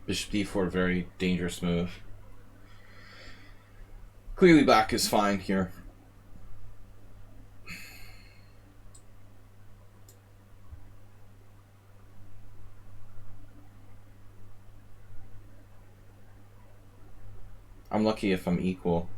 Bishop d4, very dangerous move. Clearly black is fine here. I'm lucky if I'm equal.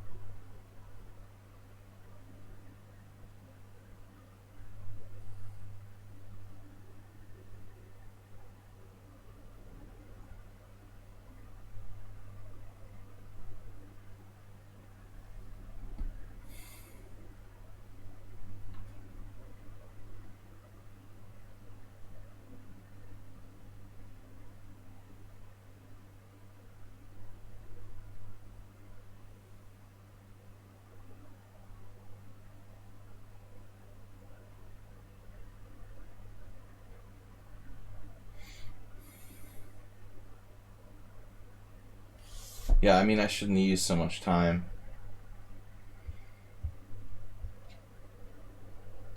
Yeah, I mean, I shouldn't use so much time.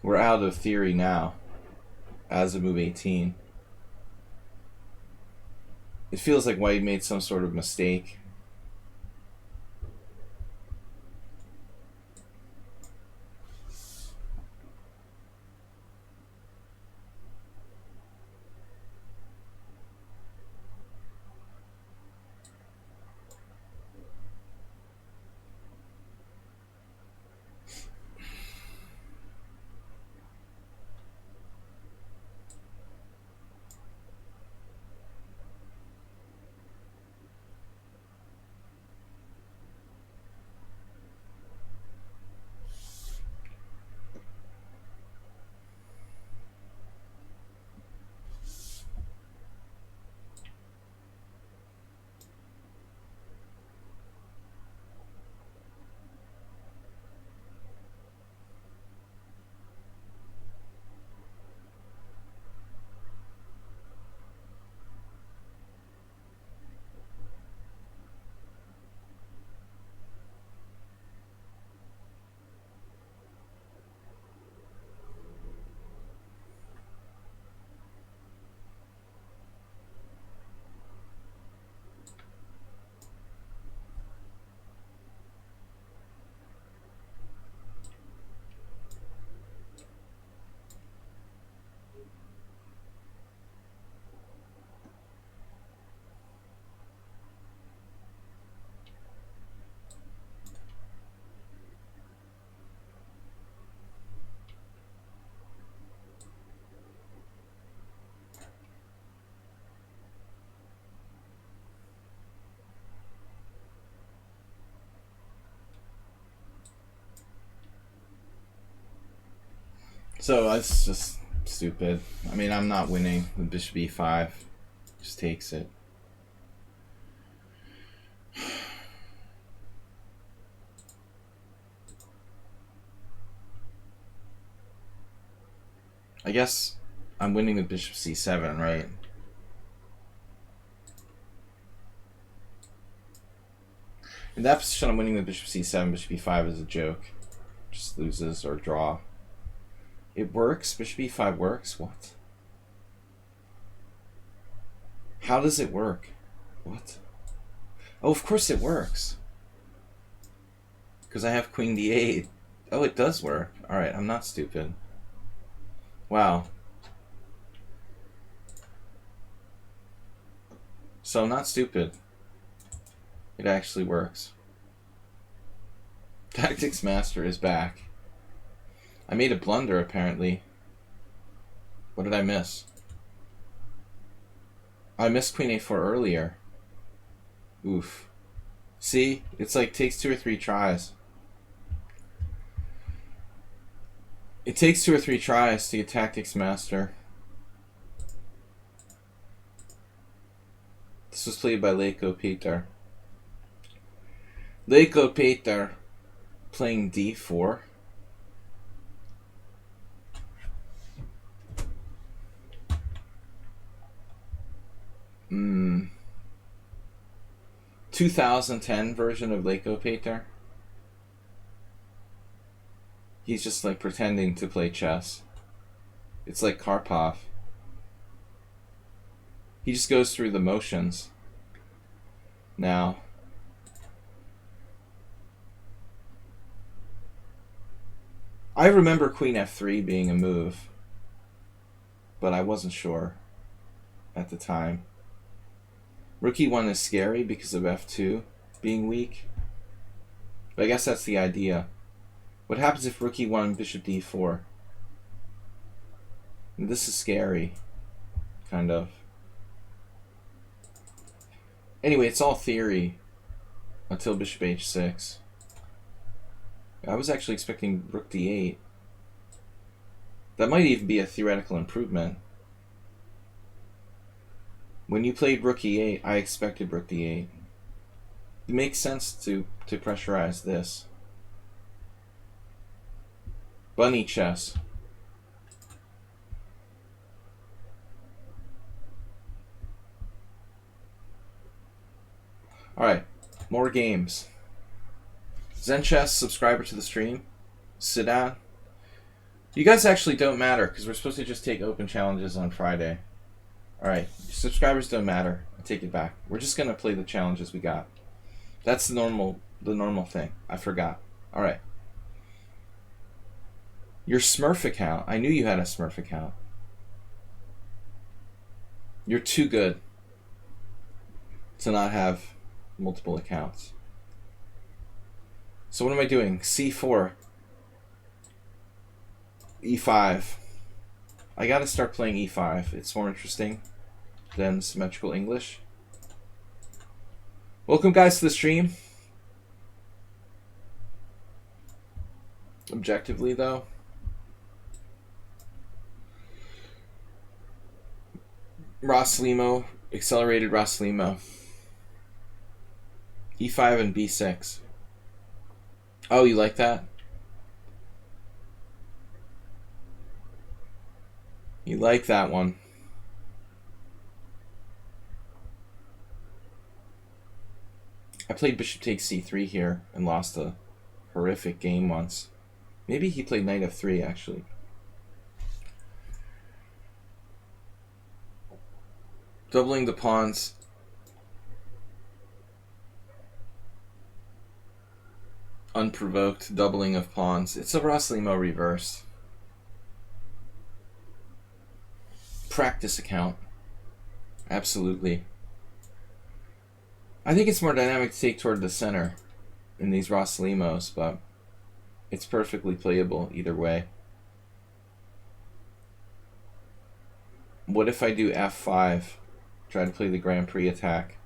We're out of theory now, as of move 18. It feels like white made some sort of mistake. So that's just stupid. I mean, I'm not winning with bishop e5. Just takes it. I guess I'm winning with bishop c7, right? In that position, I'm winning with bishop c7. Bishop e5 is a joke. Just loses or draw. It works? Bishop e5 works? What? How does it work? What? Oh, of course it works. Because I have queen d8. Oh, it does work. Alright, I'm not stupid. Wow. So I'm not stupid. It actually works. Tactics Master is back. I made a blunder, apparently. What did I miss? I missed queen a4 earlier. Oof. See? It's like takes 2 or 3 tries. It takes 2 or 3 tries to get Tactics Master. This was played by Leko Peter. Leko Peter playing d4. 2010 version of Leko Pater. He's just like pretending to play chess. It's like Karpov. He just goes through the motions. Now, I remember Queen F3 being a move, but I wasn't sure at the time. Rook E1 is scary because of F2 being weak, but I guess that's the idea. What happens if Rook E1, Bishop D4? This is scary, kind of. Anyway, it's all theory until Bishop H6. I was actually expecting Rook D8. That might even be a theoretical improvement. When you played Rook E8, I expected Rook D8. It makes sense to pressurize this. Bunny chess. Alright, more games. Zen Chess, subscriber to the stream. Sit down. You guys actually don't matter because we're supposed to just take open challenges on Friday. Alright, subscribers don't matter. I take it back. We're just going to play the challenges we got. That's the normal thing. I forgot. Alright. Your Smurf account. I knew you had a Smurf account. You're too good to not have multiple accounts. So what am I doing? C4. E5. I gotta start playing E5. It's more interesting than symmetrical English. Welcome guys to the stream. Objectively though, Ross Limo, accelerated Ross Limo. E5 and B6. Oh, you like that? You like that one. I played Bishop takes C3 here and lost a horrific game once. Maybe he played Knight F3 actually. Doubling the pawns. Unprovoked doubling of pawns. It's a Ross Limo reverse. Practice account. Absolutely. I think it's more dynamic to take toward the center in these Ross Limos, but it's perfectly playable either way. What if I do F5? Try to play the Grand Prix attack.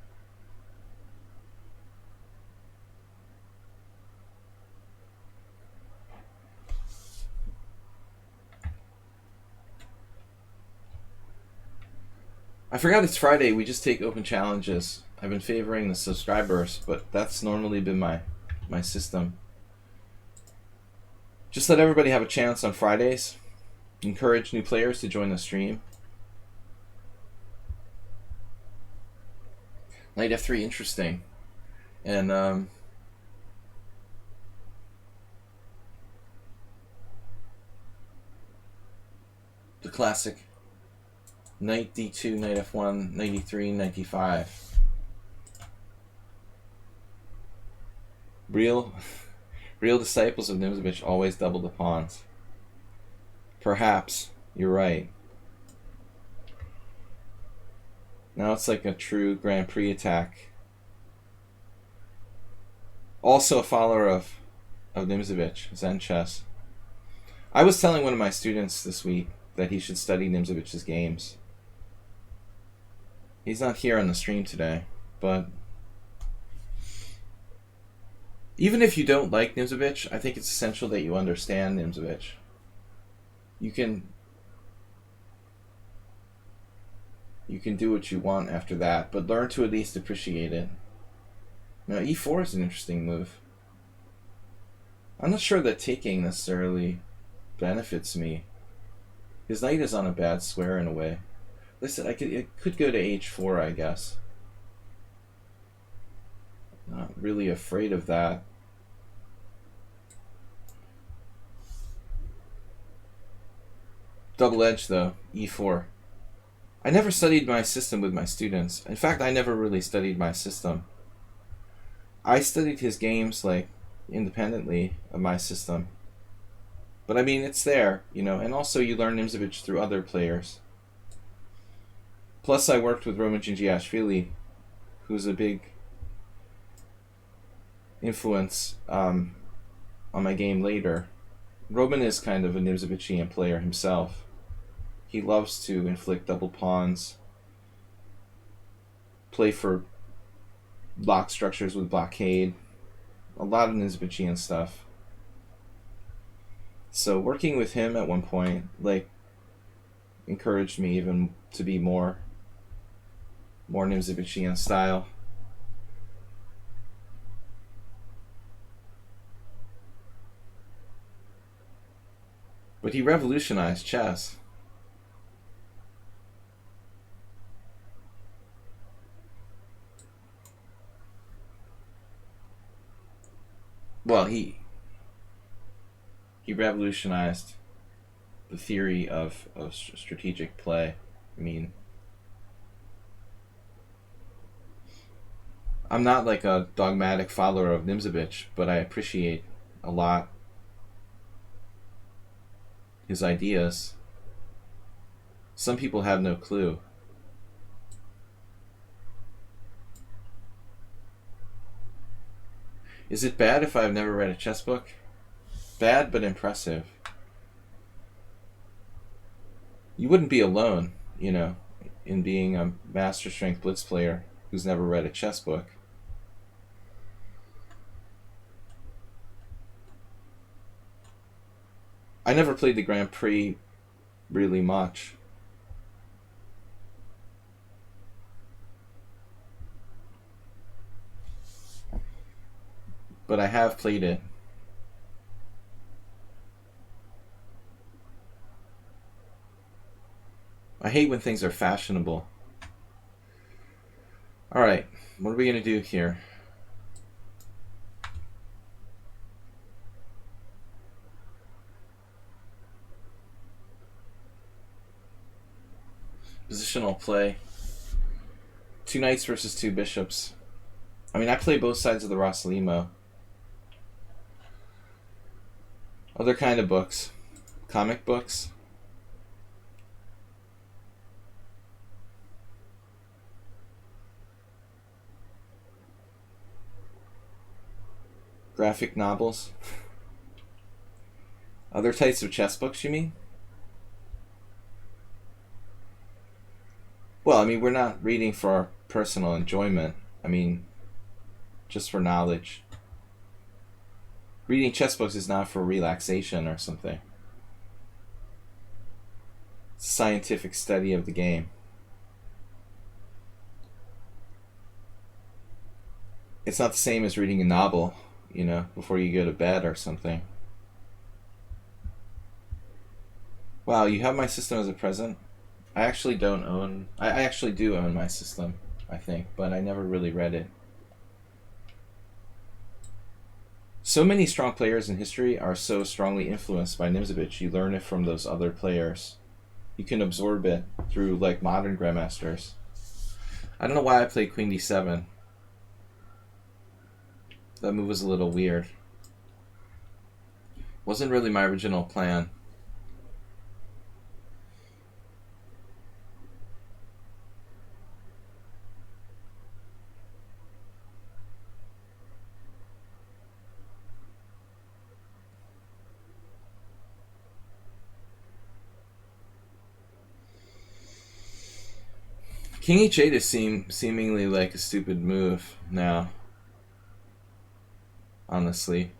I forgot it's Friday. We just take open challenges. I've been favoring the subscribers, but that's normally been my system. Just let everybody have a chance on Fridays. Encourage new players to join the stream. Knight F3, interesting. And the classic Knight D2, Knight F1, Knight E3, Knight D5. Real disciples of Nimzovich always double the pawns. Perhaps you're right. Now it's like a true Grand Prix attack. Also a follower of Nimzovich, Zen Chess. I was telling one of my students this week that he should study Nimzovich's games. He's not here on the stream today, but even if you don't like Nimzovich, I think it's essential that you understand Nimzovich. You can do what you want after that, but learn to at least appreciate it. Now, E4 is an interesting move. I'm not sure that taking necessarily benefits me. His knight is on a bad square in a way. Listen, it could go to H4, I guess. Not really afraid of that. Double edge though, e4. I never studied my system with my students. In fact, I never really studied my system. I studied his games like independently of my system. But I mean, it's there, you know, and also you learn Nimzovich through other players. Plus, I worked with Roman Gingiashvili, who's a big influence on my game later. Roman is kind of a Nimzovichian player himself. He loves to inflict double pawns, play for block structures with blockade, a lot of Nimzovichian stuff. So working with him at one point, like, encouraged me even to be more Nimzovichian style. But he revolutionized chess. Well, he revolutionized the theory of strategic play. I mean, I'm not like a dogmatic follower of Nimzovich, but I appreciate a lot his ideas. Some people have no clue. Is it bad if I've never read a chess book? Bad but impressive. You wouldn't be alone, you know, in being a master strength Blitz player who's never read a chess book. I never played the Grand Prix really much. But I have played it. I hate when things are fashionable. Alright, what are we going to do here? Positional play. 2 knights versus 2 bishops. I mean, I play both sides of the Rossalimo. Other kind of books. Comic books. Graphic novels. Other types of chess books, you mean? Well, I mean, we're not reading for our personal enjoyment. I mean, just for knowledge. Reading chess books is not for relaxation or something. It's a scientific study of the game. It's not the same as reading a novel, you know, before you go to bed or something. Wow, you have my system as a present? I actually don't own... I actually do own my system, I think, but I never really read it. So many strong players in history are so strongly influenced by Nimzovich. You learn it from those other players. You can absorb it through, like, modern grandmasters. I don't know why I played Queen d7. That move was a little weird. Wasn't really my original plan. King h8 is seemingly like a stupid move now. Honestly.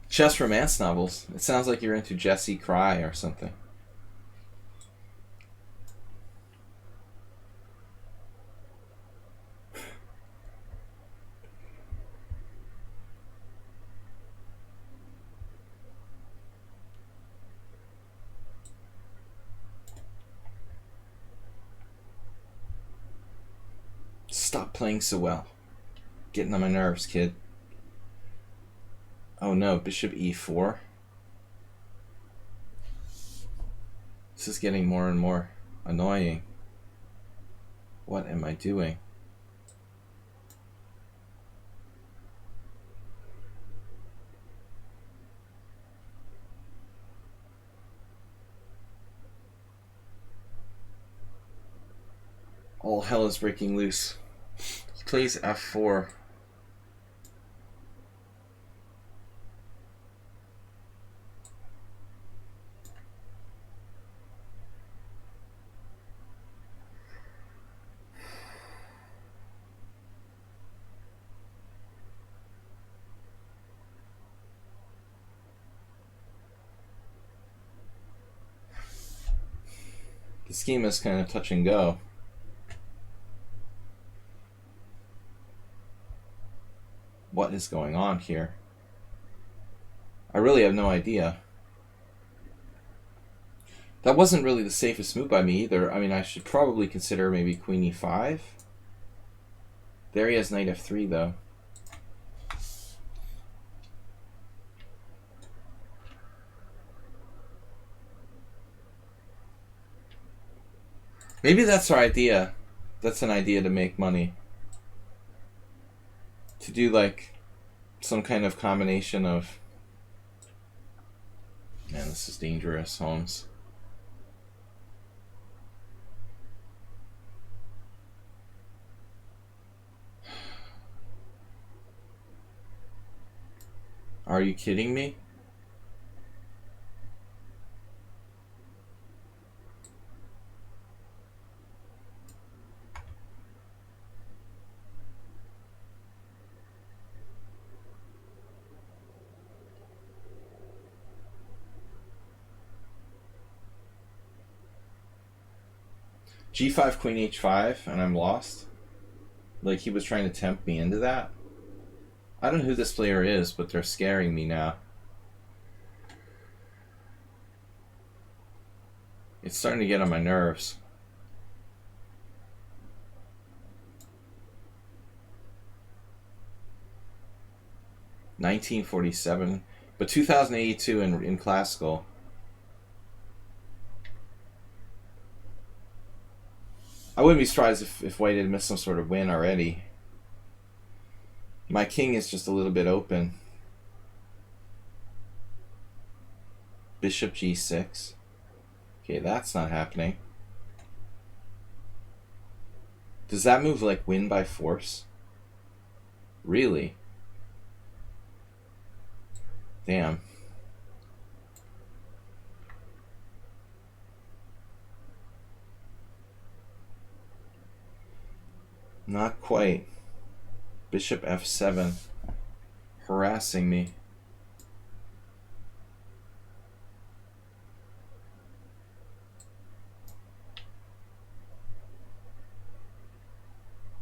Chess romance novels. It sounds like you're into Jessie Cry or something. Stop playing so well. Getting on my nerves, kid. Oh no, bishop e4. This is getting more and more annoying. What am I doing? All hell is breaking loose. He plays f4. The scheme is kind of touch and go. What is going on here? I really have no idea. That wasn't really the safest move by me either. I mean, I should probably consider maybe queen e5. There he has knight f3 though. Maybe that's our idea. That's an idea to make money. To do like some kind of combination of... Man, this is dangerous, Holmes. Are you kidding me? G5, queen h5, and I'm lost? Like he was trying to tempt me into that? I don't know who this player is, but they're scaring me now. It's starting to get on my nerves. $1947, but 2082 in classical. I wouldn't be surprised if White had missed some sort of win already. My king is just a little bit open. Bishop g6. Okay, that's not happening. Does that move like win by force? Really? Damn. Not quite. Bishop f7. Harassing me.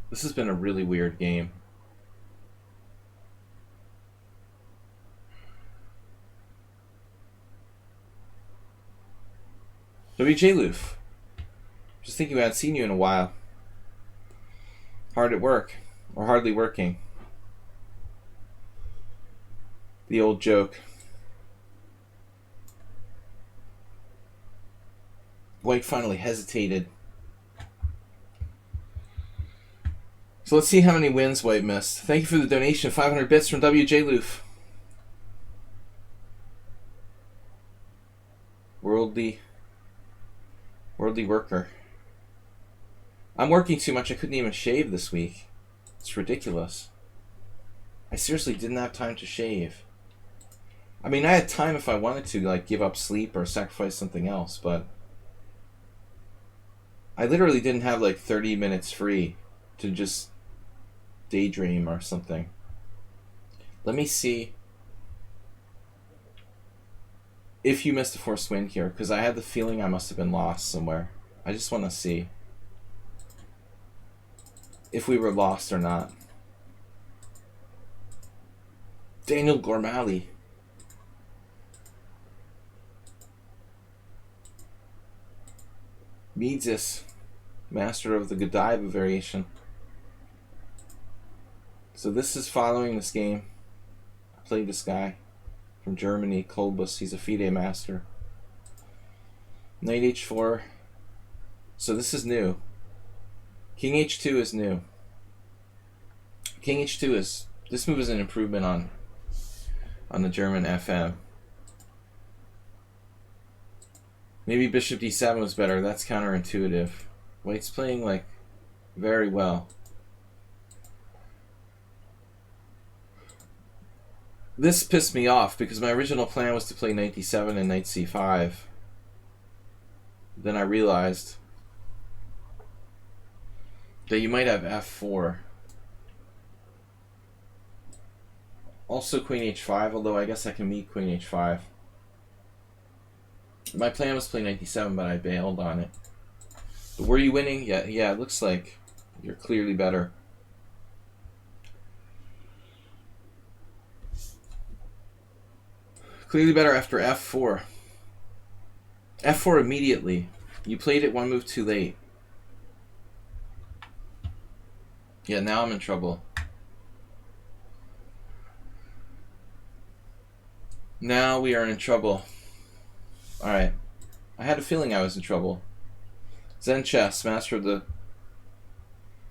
This has been a really weird game. WJ Loof. Just thinking we hadn't seen you in a while. Hard at work, or hardly working. The old joke. White finally hesitated. So let's see how many wins White missed. Thank you for the donation, 500 bits from WJ Loof. Worldly worker. I'm working too much, I couldn't even shave this week. It's ridiculous. I seriously didn't have time to shave. I mean, I had time if I wanted to, like, give up sleep or sacrifice something else, but I literally didn't have, like, 30 minutes free to just daydream or something. Let me see if you missed a forced win here, because I had the feeling I must have been lost somewhere. I just want to see if we were lost or not. Daniel Gormali. Midzis, master of the Godiva variation. So this is following this game. I played this guy from Germany, Kolbus. He's a FIDE master. Knight h4. So this is new. King h2 is new. King h2 is... This move is an improvement on the German FM. Maybe bishop d7 was better. That's counterintuitive. White's playing like very well. This pissed me off because my original plan was to play knight d7 and knight c5. Then I realized that you might have f4. Also queen h5, although I guess I can meet queen h5. My plan was to play knight d7, but I bailed on it. But were you winning? Yeah, it looks like you're clearly better. Clearly better after f4. f4 immediately. You played it one move too late. Yeah, now I'm in trouble. Now we are in trouble. Alright. I had a feeling I was in trouble. Zen Chess, master of the...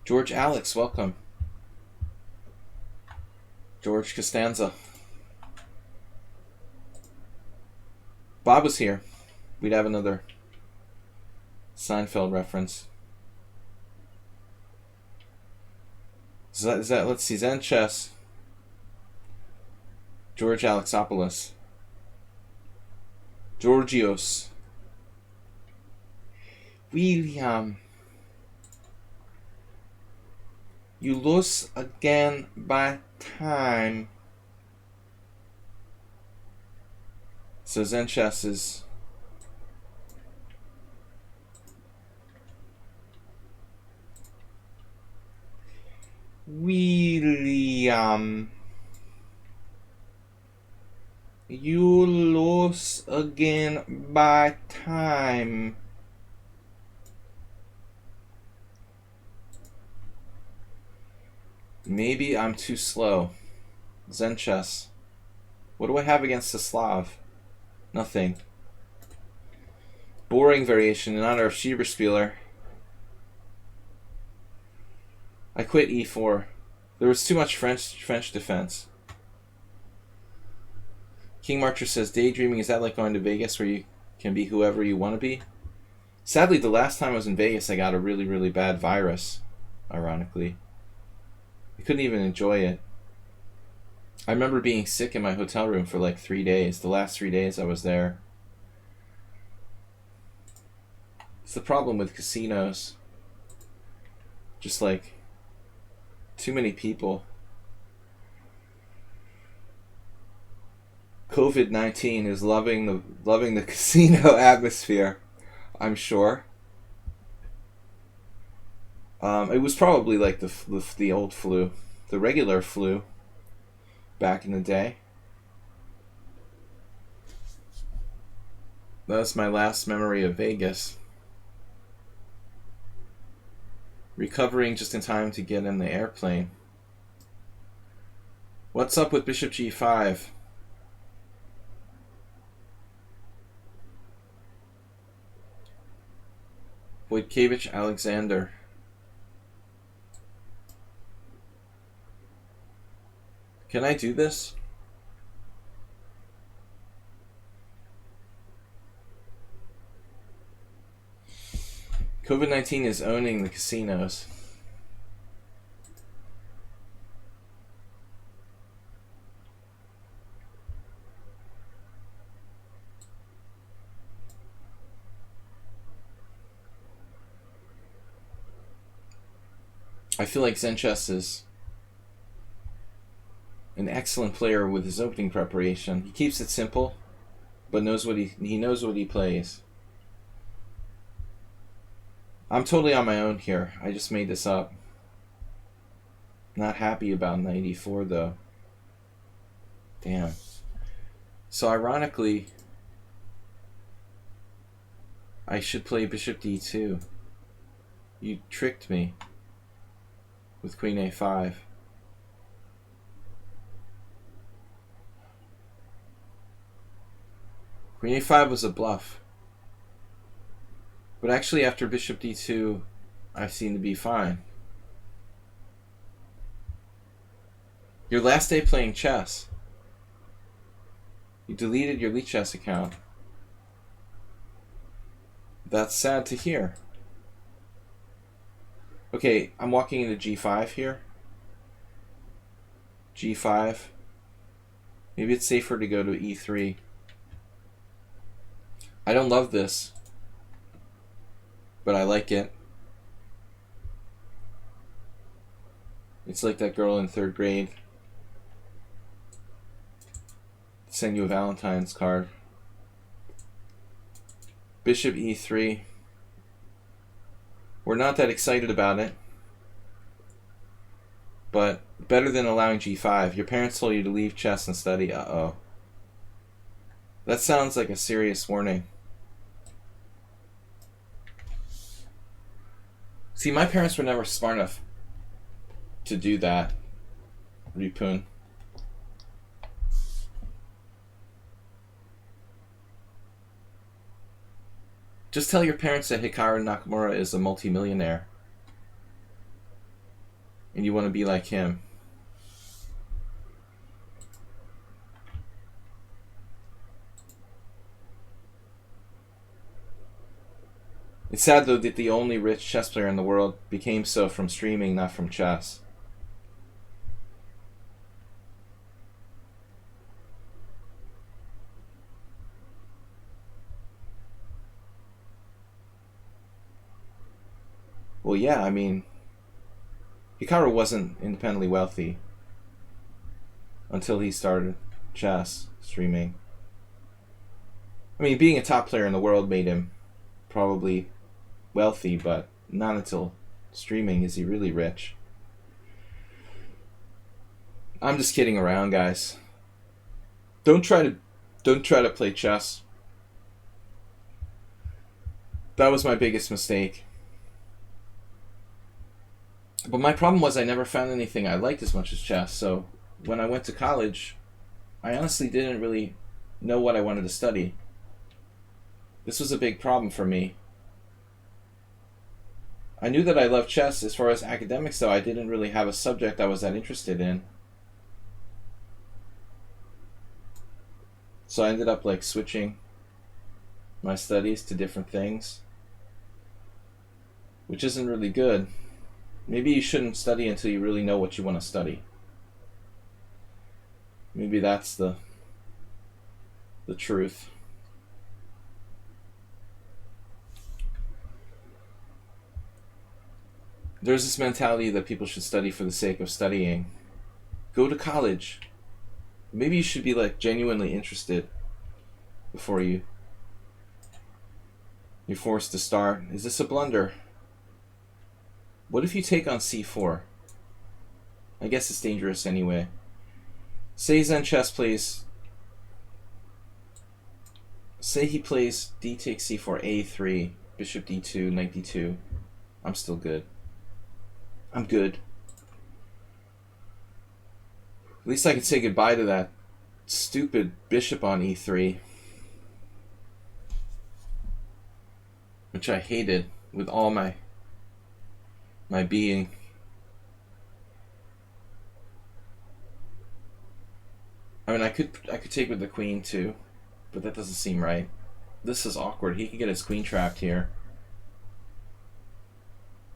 George Alex, welcome. George Costanza. Bob was here. We'd have another Seinfeld reference. Is that let's see, Zen Chess. George Alexopoulos. Georgios. William. You lose again by time. So Zen Chess is... William. You lose again by time. Maybe I'm too slow. Zen Chess. What do I have against the Slav? Nothing. Boring variation in honor of Schieberspieler. I quit e4. There was too much French defense. King Marcher says, daydreaming, is that like going to Vegas where you can be whoever you want to be? Sadly, the last time I was in Vegas, I got a really, really bad virus, ironically. I couldn't even enjoy it. I remember being sick in my hotel room for like 3 days. The last 3 days I was there. It's the problem with casinos. Just like too many people. COVID-19 is loving the casino atmosphere, I'm sure. It was probably like the old flu, the regular flu back in the day. That was my last memory of Vegas. Recovering just in time to get in the airplane. What's up with Bishop G5? Wojtkiewicz Alexander. Can I do this? COVID-19 is owning the casinos. I feel like Zen Chess is an excellent player with his opening preparation. He keeps it simple, but knows what he knows what he plays. I'm totally on my own here. I just made this up. Not happy about knight e4 though. Damn. So ironically, I should play bishop d2. You tricked me with queen a5. Queen a5 was a bluff. But actually after bishop d2, I seem to be fine. Your last day playing chess. You deleted your lichess account. That's sad to hear. Okay, I'm walking into g5 here. g5. Maybe it's safer to go to e3. I don't love this, but I like it. It's like that girl in 3rd grade. Send you a Valentine's card. Bishop e3. We're not that excited about it, but better than allowing g5. Your parents told you to leave chess and study. Uh-oh. That sounds like a serious warning. See, my parents were never smart enough to do that. Ripun. Just tell your parents that Hikaru Nakamura is a multimillionaire and you want to be like him. It's sad though that the only rich chess player in the world became so from streaming, not from chess. Well, yeah, I mean, Hikaru wasn't independently wealthy until he started chess streaming. I mean, being a top player in the world made him probably wealthy, but not until streaming is he really rich. I'm just kidding around, guys. Don't try to play chess. That was my biggest mistake. But my problem was I never found anything I liked as much as chess. So when I went to college, I honestly didn't really know what I wanted to study. This was a big problem for me. I knew that I loved chess. As far as academics, though, I didn't really have a subject I was that interested in. So I ended up like switching my studies to different things, which isn't really good. Maybe you shouldn't study until you really know what you want to study. Maybe that's the truth. There's this mentality that people should study for the sake of studying. Go to college. Maybe you should be like genuinely interested before you're forced to start. Is this a blunder? What if you take on c4? I guess it's dangerous anyway. Say Zen Chess plays... Say he plays d takes c4, a3, bishop d2, knight d2. I'm still good. I'm good. At least I can say goodbye to that stupid bishop on e3. Which I hated with all my being. I mean, I could take with the queen too, but that doesn't seem right. This is awkward. He could get his queen trapped here.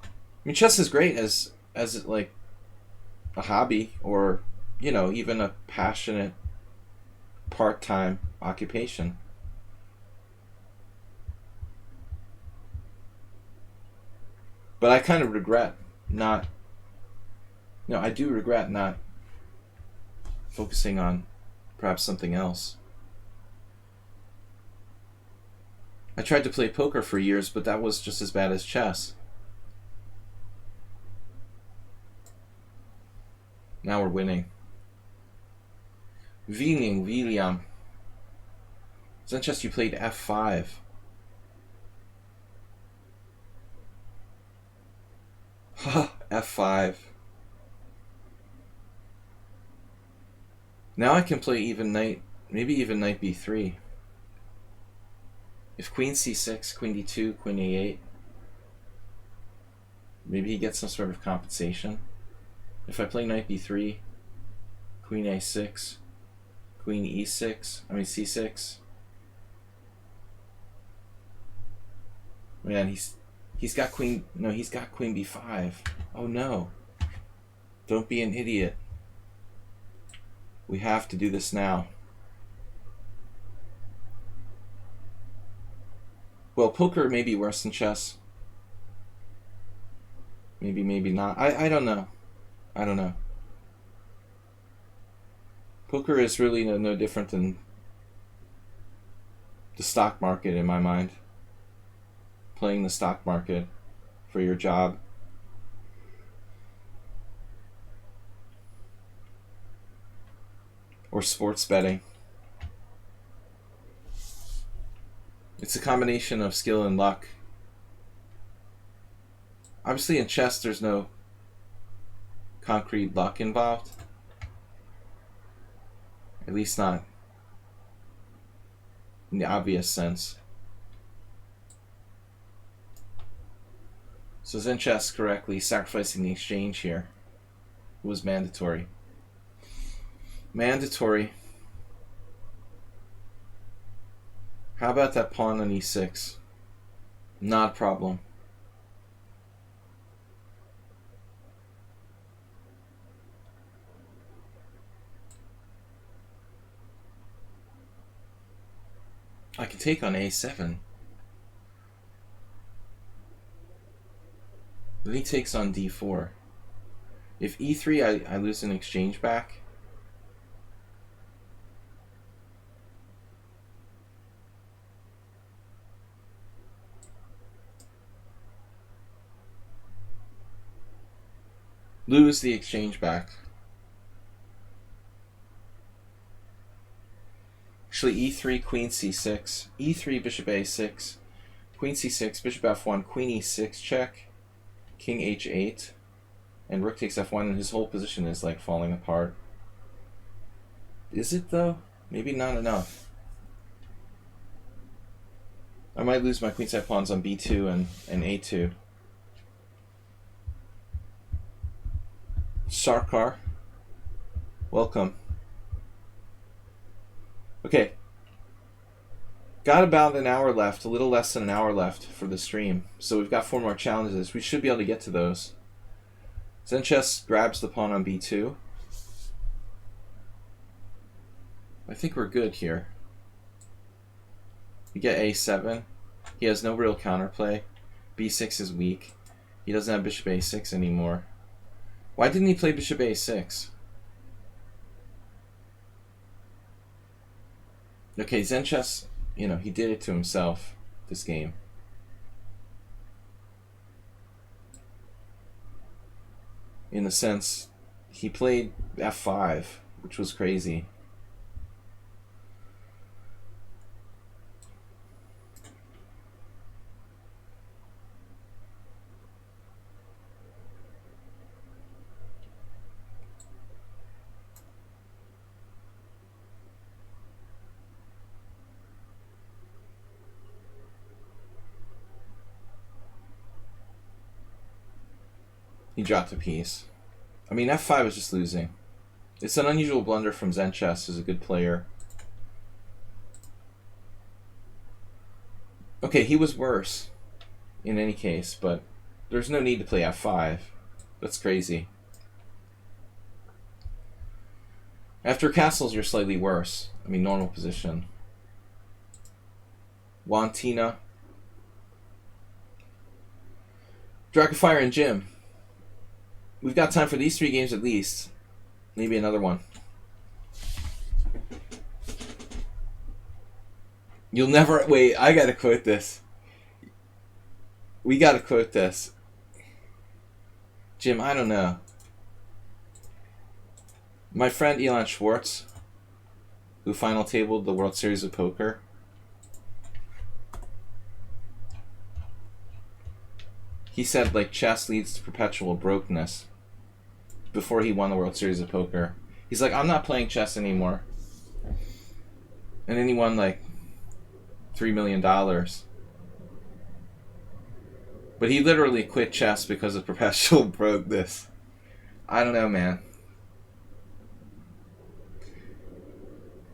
I mean, chess is great as like a hobby, or you know, even a passionate part-time occupation. But I kind of regret not... No, I do regret not focusing on perhaps something else. I tried to play poker for years, but that was just as bad as chess. Now we're winning. Winning, William. Zen chess, you played f5. f5. Now I can play even knight, maybe even knight b3. If queen c6, queen d2, queen a8, maybe he gets some sort of compensation. If I play knight b3, queen a6, queen e6, I mean c6. Man, he's got queen, no, he's got queen b5. Oh no. Don't be an idiot. We have to do this now. Well, poker may be worse than chess. Maybe, maybe not. I don't know. I don't know. Poker is really no different than the stock market in my mind. Playing the stock market for your job. Or sports betting. It's a combination of skill and luck. Obviously in chess there's no concrete luck involved. At least not in the obvious sense. So Zen chess correctly, sacrificing the exchange here was mandatory. Mandatory. How about that pawn on e6? Not a problem. I can take on a7. Then he takes on d4. If e3, I lose an exchange back. Lose the exchange back. Actually, e3, queen c6, e3, bishop a6, queen c6, bishop f1, queen e6 check, king h8, and rook takes f1, and his whole position is like falling apart. Is it though? Maybe not enough. I might lose my queenside pawns on b2 and a2. Sarkar, welcome. Okay, got about an hour left, a little less than an hour left for the stream. So we've got 4 more challenges. We should be able to get to those. Zen chess grabs the pawn on b2. I think we're good here. We get a7. He has no real counterplay. b6 is weak. He doesn't have bishop a6 anymore. Why didn't he play bishop a6? Okay, Zen chess, you know, he did it to himself this game. In the sense, he played f5, which was crazy. He dropped a piece. I mean, f5 is just losing. It's an unusual blunder from Zen chess, who's a good player. Okay, he was worse in any case, but there's no need to play f5. That's crazy. After castles, you're slightly worse. I mean, normal position. Wantina. Dragonfire and Jim. We've got time for these 3 games at least. Maybe another one. You'll never... Wait, I gotta quote this. We gotta quote this. Jim, I don't know. My friend Elon Schwartz, who final tabled the World Series of Poker, he said, like, chess leads to perpetual brokenness before he won the World Series of Poker. He's like, I'm not playing chess anymore. And then he won, like, $3 million. But he literally quit chess because of Paschall broke this. I don't know, man.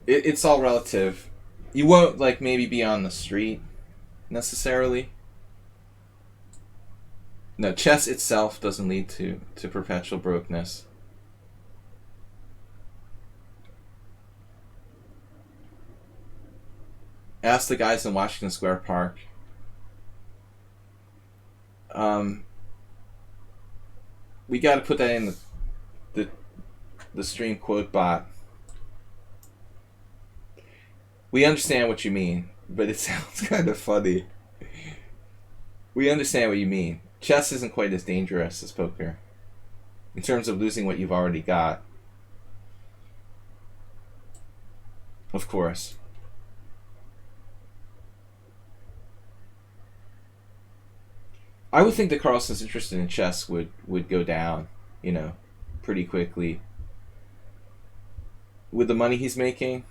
It's all relative. You won't, like, maybe be on the street, necessarily. No, chess itself doesn't lead to perpetual brokenness. Ask the guys in Washington Square Park. We got to put that in the stream quote bot. We understand what you mean, but it sounds kind of funny. We understand what you mean. Chess isn't quite as dangerous as poker in terms of losing what you've already got. Of course. I would think that Carlsen's interest in chess would go down, you know, pretty quickly. With the money he's making.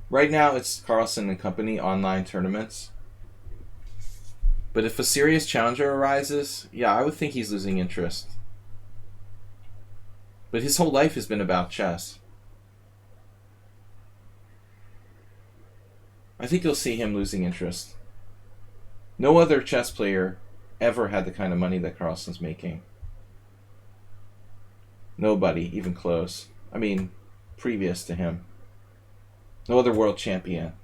Right now it's Carlsen and company online tournaments. But if a serious challenger arises, yeah, I would think he's losing interest. But his whole life has been about chess. I think you'll see him losing interest. No other chess player ever had the kind of money that Carlsen's making. Nobody, even close. I mean, previous to him. No other world champion.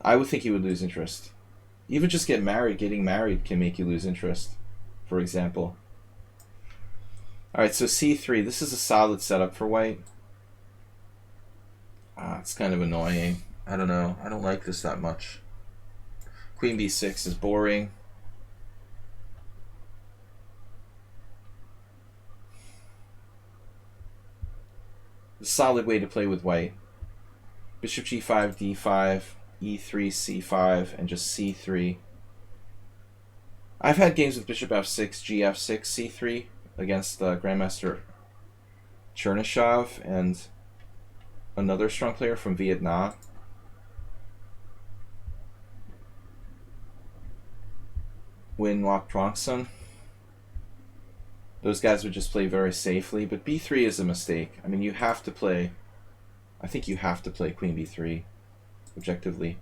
I would think he would lose interest. Even just getting married can make you lose interest, for example. Alright, so c3. This is a solid setup for white. It's kind of annoying. I don't know. I don't like this that much. Queen b6 is boring. A solid way to play with white. Bishop g5, d5, e3, c5, and just c3. I've had games with bishop f6, gf6, c3 against Grandmaster Chernyshov and another strong player from Vietnam. Win Wok Truongson. Those guys would just play very safely, but b3 is a mistake. I mean, you have to play... I think you have to play queen b3, objectively.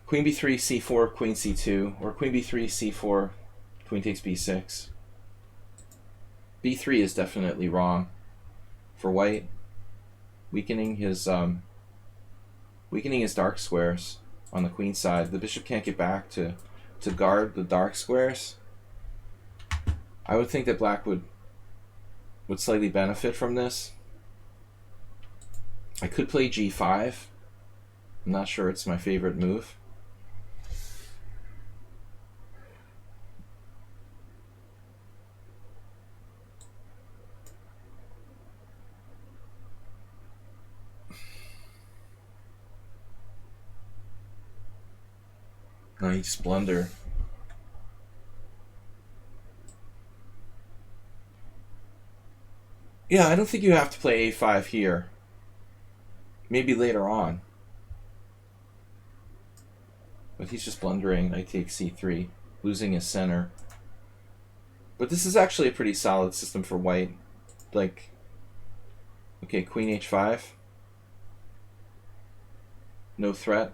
Queen b3, c4, queen c2, or queen b3, c4, queen takes b6. b3 is definitely wrong for white, weakening his dark squares on the queen side. The bishop can't get back to guard the dark squares. I would think that black would slightly benefit from this. I could play g5. I'm not sure it's my favorite move. No, he just blundered. Yeah, I don't think you have to play a5 here. Maybe later on. But he's just blundering. I take c3, losing his center. But this is actually a pretty solid system for white. Like, okay, queen h5. No threat.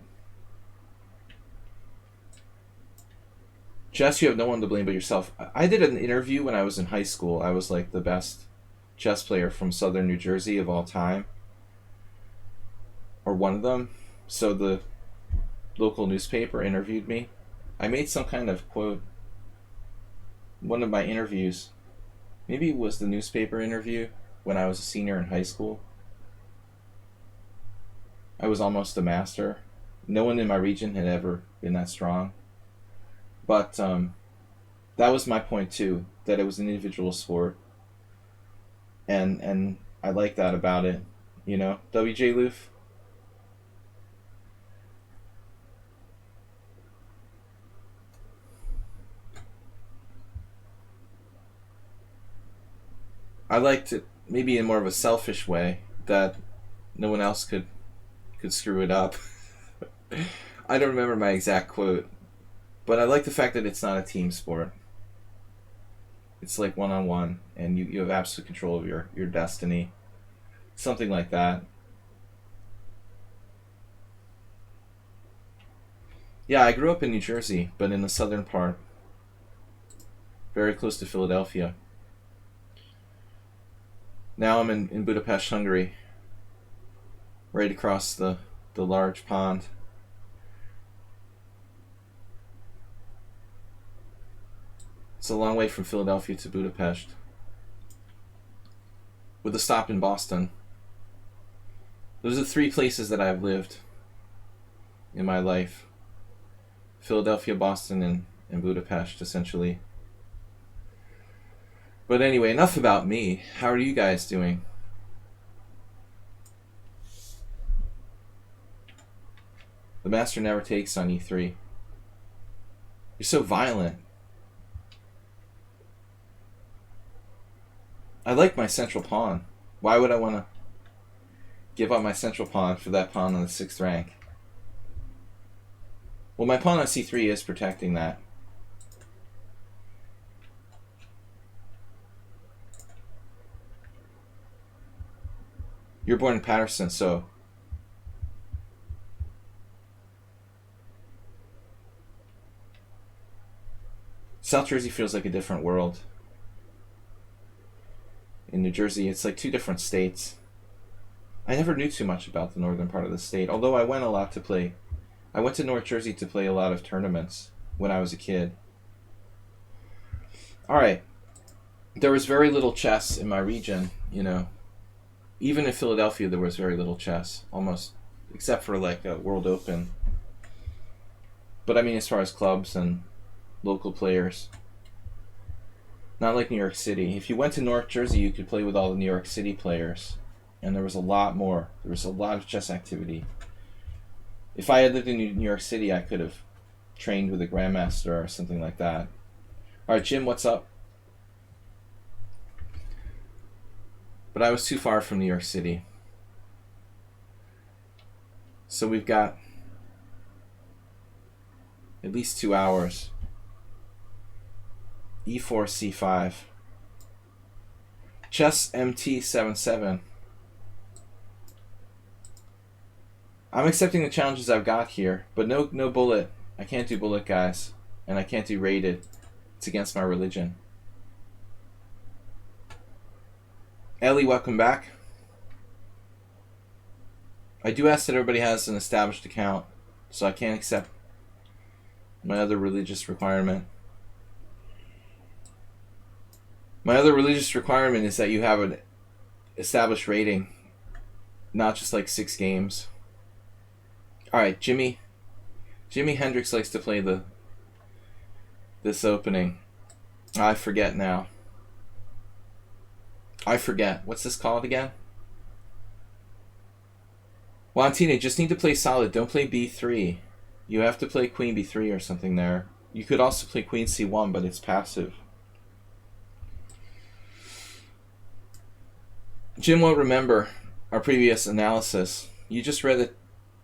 Chess, you have no one to blame but yourself. I did an interview when I was in high school. I was like the best chess player from southern New Jersey of all time. Or one of them. So the local newspaper interviewed me. I made some kind of quote. One of my interviews. Maybe it was the newspaper interview when I was a senior in high school. I was almost a master. No one in my region had ever been that strong. But that was my point too, that it was an individual sport. And I like that about it, you know? WJ Loof? I liked it maybe in more of a selfish way, that no one else could could screw it up. I don't remember my exact quote, but I like the fact that it's not a team sport. It's like one-on-one, and you have absolute control of your destiny. Something like that. Yeah, I grew up in New Jersey, but in the southern part. Very close to Philadelphia. Now I'm in Budapest, Hungary. Right across the large pond. It's a long way from Philadelphia to Budapest. With a stop in Boston. Those are 3 places that I've lived in my life. Philadelphia, Boston, and Budapest, essentially. But anyway, enough about me. How are you guys doing? The master never takes on e3. You're so violent. I like my central pawn. Why would I want to give up my central pawn for that pawn on the 6th rank? Well, my pawn on c3 is protecting that. You're born in Patterson, so... South Jersey feels like a different world. In New Jersey, it's like 2 different states. I never knew too much about the northern part of the state, although I went a lot to play. I went to North Jersey to play a lot of tournaments when I was a kid. Alright. There was very little chess in my region, you know. Even in Philadelphia, there was very little chess, almost, except for like a World Open. But I mean, as far as clubs and local players. Not like New York City. If you went to North Jersey, you could play with all the New York City players. And there was a lot more. There was a lot of chess activity. If I had lived in New York City, I could have trained with a grandmaster or something like that. Alright, Jim, what's up? But I was too far from New York City. So we've got at least 2 hours. E4, C5. Chess MT77. I'm accepting the challenges I've got here, but no bullet. I can't do bullet, guys. And I can't do rated. It's against my religion. Ellie, welcome back. I do ask that everybody has an established account, so I can't accept my other religious requirement. My other religious requirement is that you have an established rating, not just like 6 games. Alright, Jimi Hendrix likes to play this opening. I forget now. I forget. What's this called again? Wantina, just need to play solid. Don't play b3. You have to play queen b3 or something there. You could also play queen c1, but it's passive. Jim won't remember our previous analysis. You just read that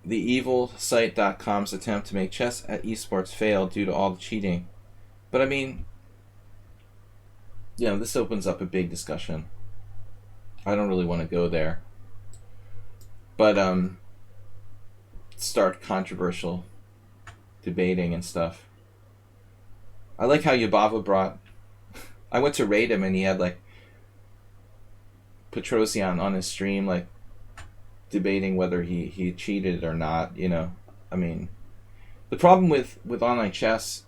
the evilsite.com's attempt to make chess at esports failed due to all the cheating. But I mean, you know, this opens up a big discussion. I don't really want to go there. But start controversial debating and stuff. I like how Yabava brought... I went to raid him and he had like Petrosian on his stream, like debating whether he cheated or not, you know. I mean, the problem with online chess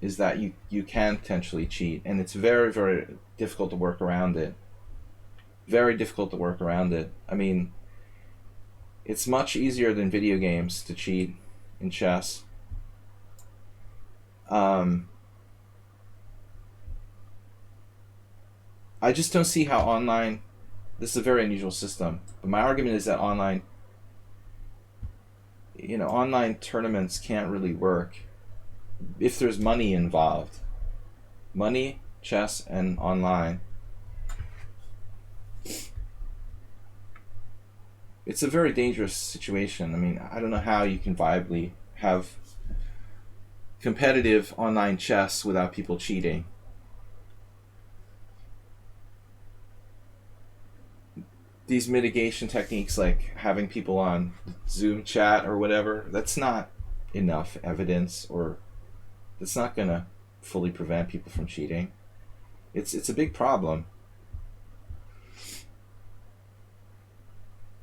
is that you can potentially cheat, and it's very, very difficult to work around it. Very difficult to work around it. I mean, it's much easier than video games to cheat in chess. I just don't see how online... This is a very unusual system, but my argument is that online, you know, online tournaments can't really work if there's money involved. Money, chess, and online. It's a very dangerous situation. I mean, I don't know how you can viably have competitive online chess without people cheating. These mitigation techniques, like having people on Zoom chat or whatever, that's not enough evidence, or that's not going to fully prevent people from cheating. It's a big problem.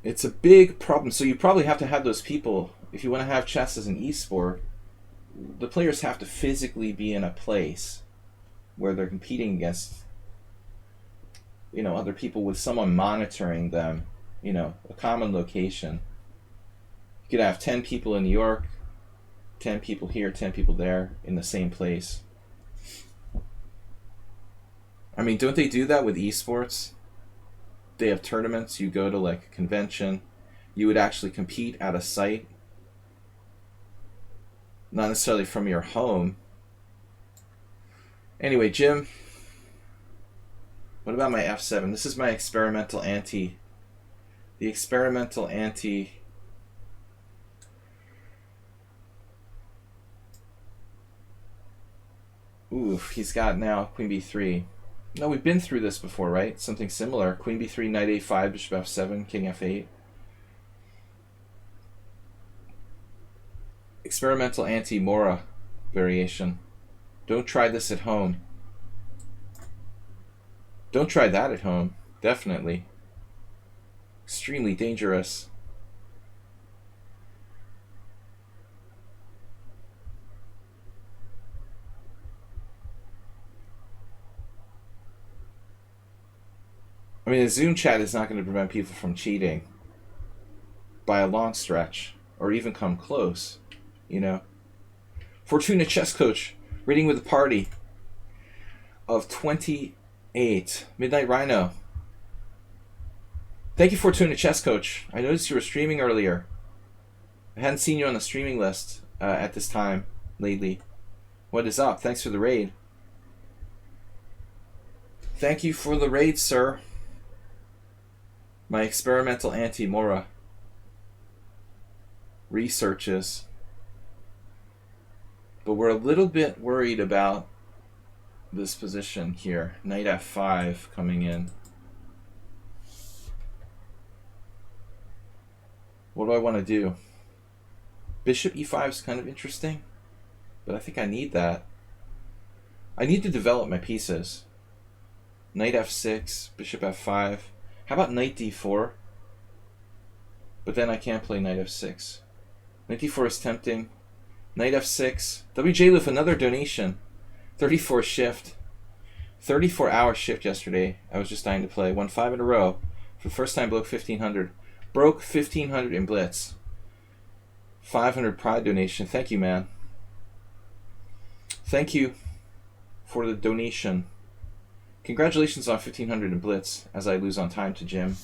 It's a big problem. So you probably have to have those people, if you want to have chess as an esport, the players have to physically be in a place where they're competing against, other people, with someone monitoring them, a common location. You could have 10 people in New York, 10 people here, 10 people there in the same place. I mean, don't they do that with esports? They have tournaments. You go to like a convention. You would actually compete at a site, not necessarily from your home. Anyway, Jim, what about my f7? This is my experimental ante. The experimental ante. Ooh, he's got now queen b3. No, we've been through this before, right? Something similar. Queen b3, knight a5, bishop f7, king f8. Experimental anti-Mora variation. Don't try this at home. Don't try that at home. Definitely. Extremely dangerous. I mean, the Zoom chat is not going to prevent people from cheating by a long stretch, or even come close, Fortuna Chess Coach, reading with a party of 28. Midnight Rhino. Thank you, Fortuna Chess Coach. I noticed you were streaming earlier. I hadn't seen you on the streaming list at this time lately. What is up? Thanks for the raid. Thank you for the raid, sir. My experimental anti-Mora researches. But we're a little bit worried about this position here. Knight f5 coming in. What do I want to do? Bishop e5 is kind of interesting, but I think I need that. I need to develop my pieces. Knight f6, bishop f5. How about knight d4? But then I can't play knight f6. Knight d4 is tempting. Knight f6. WJ another donation. 34 shift. 34-hour shift yesterday. I was just dying to play. Won 5 in a row. For the first time broke 1500. Broke 1500 in Blitz. 500 Pride donation. Thank you, man. Thank you for the donation. Congratulations on 1500 in Blitz, as I lose on time to Jim.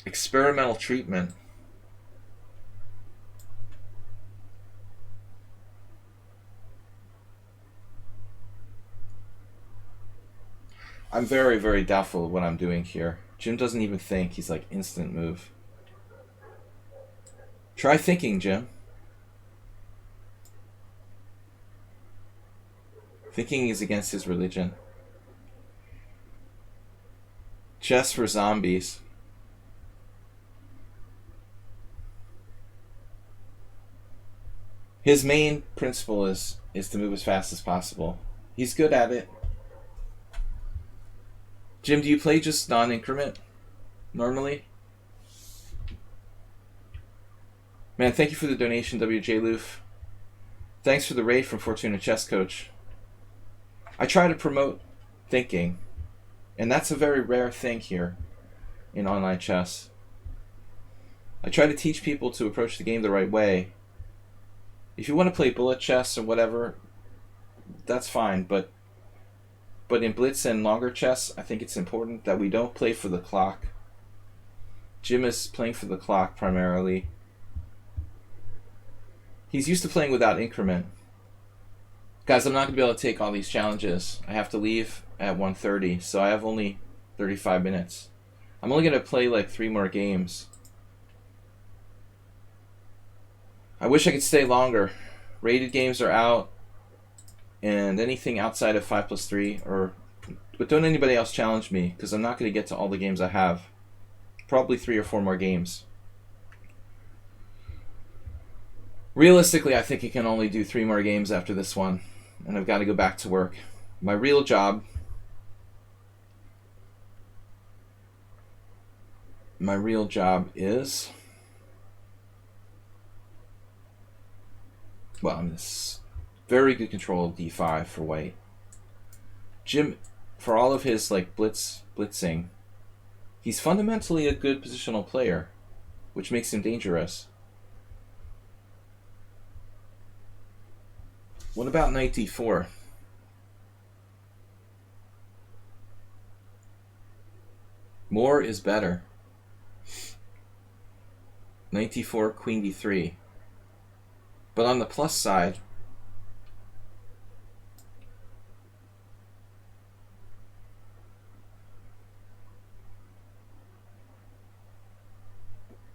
Experimental treatment. I'm very, very doubtful of what I'm doing here. Jim doesn't even think. He's like, instant move. Try thinking, Jim. Thinking is against his religion. Chess for zombies. His main principle is to move as fast as possible. He's good at it. Jim, do you play just non-increment normally? Man, thank you for the donation, WJ Loof. Thanks for the raid from Fortuna Chess Coach. I try to promote thinking, and that's a very rare thing here in online chess. I try to teach people to approach the game the right way. If you want to play bullet chess or whatever, that's fine, but in Blitz and longer chess, I think it's important that we don't play for the clock. Jim is playing for the clock primarily. He's used to playing without increment. Guys, I'm not going to be able to take all these challenges. I have to leave at 1:30, so I have only 35 minutes. I'm only going to play like 3 more games. I wish I could stay longer. Rated games are out, and anything outside of 5+3, but don't anybody else challenge me, because I'm not going to get to all the games I have. Probably 3 or 4 more games. Realistically, I think I can only do 3 more games after this one, and I've got to go back to work. My real job is, well, I'm this very good control of d5 for white. Jim, for all of his like blitzing, he's fundamentally a good positional player, which makes him dangerous. What about knight d4? More is better. Knight d4, queen d3. But on the plus side,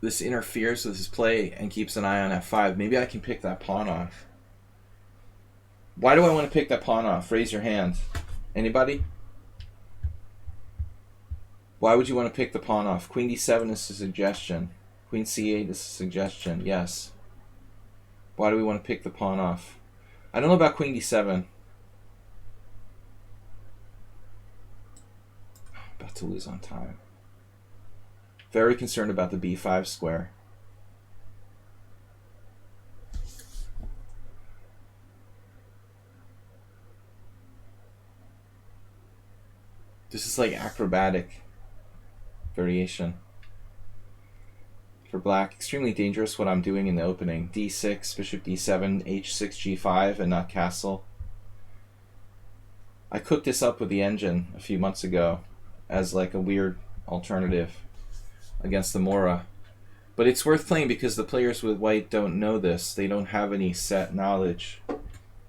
this interferes with his play and keeps an eye on f5. Maybe I can pick that pawn off. Why do I want to pick that pawn off? Raise your hand. Anybody? Why would you want to pick the pawn off? Queen d7 is a suggestion. Queen c8 is a suggestion. Yes. Why do we want to pick the pawn off? I don't know about queen d7. About to lose on time. Very concerned about the b5 square. This is like acrobatic variation. For black, extremely dangerous what I'm doing in the opening. d6, bishop d7, h6, g5, and not castle. I cooked this up with the engine a few months ago as like a weird alternative against the Mora. But it's worth playing because the players with white don't know this. They don't have any set knowledge.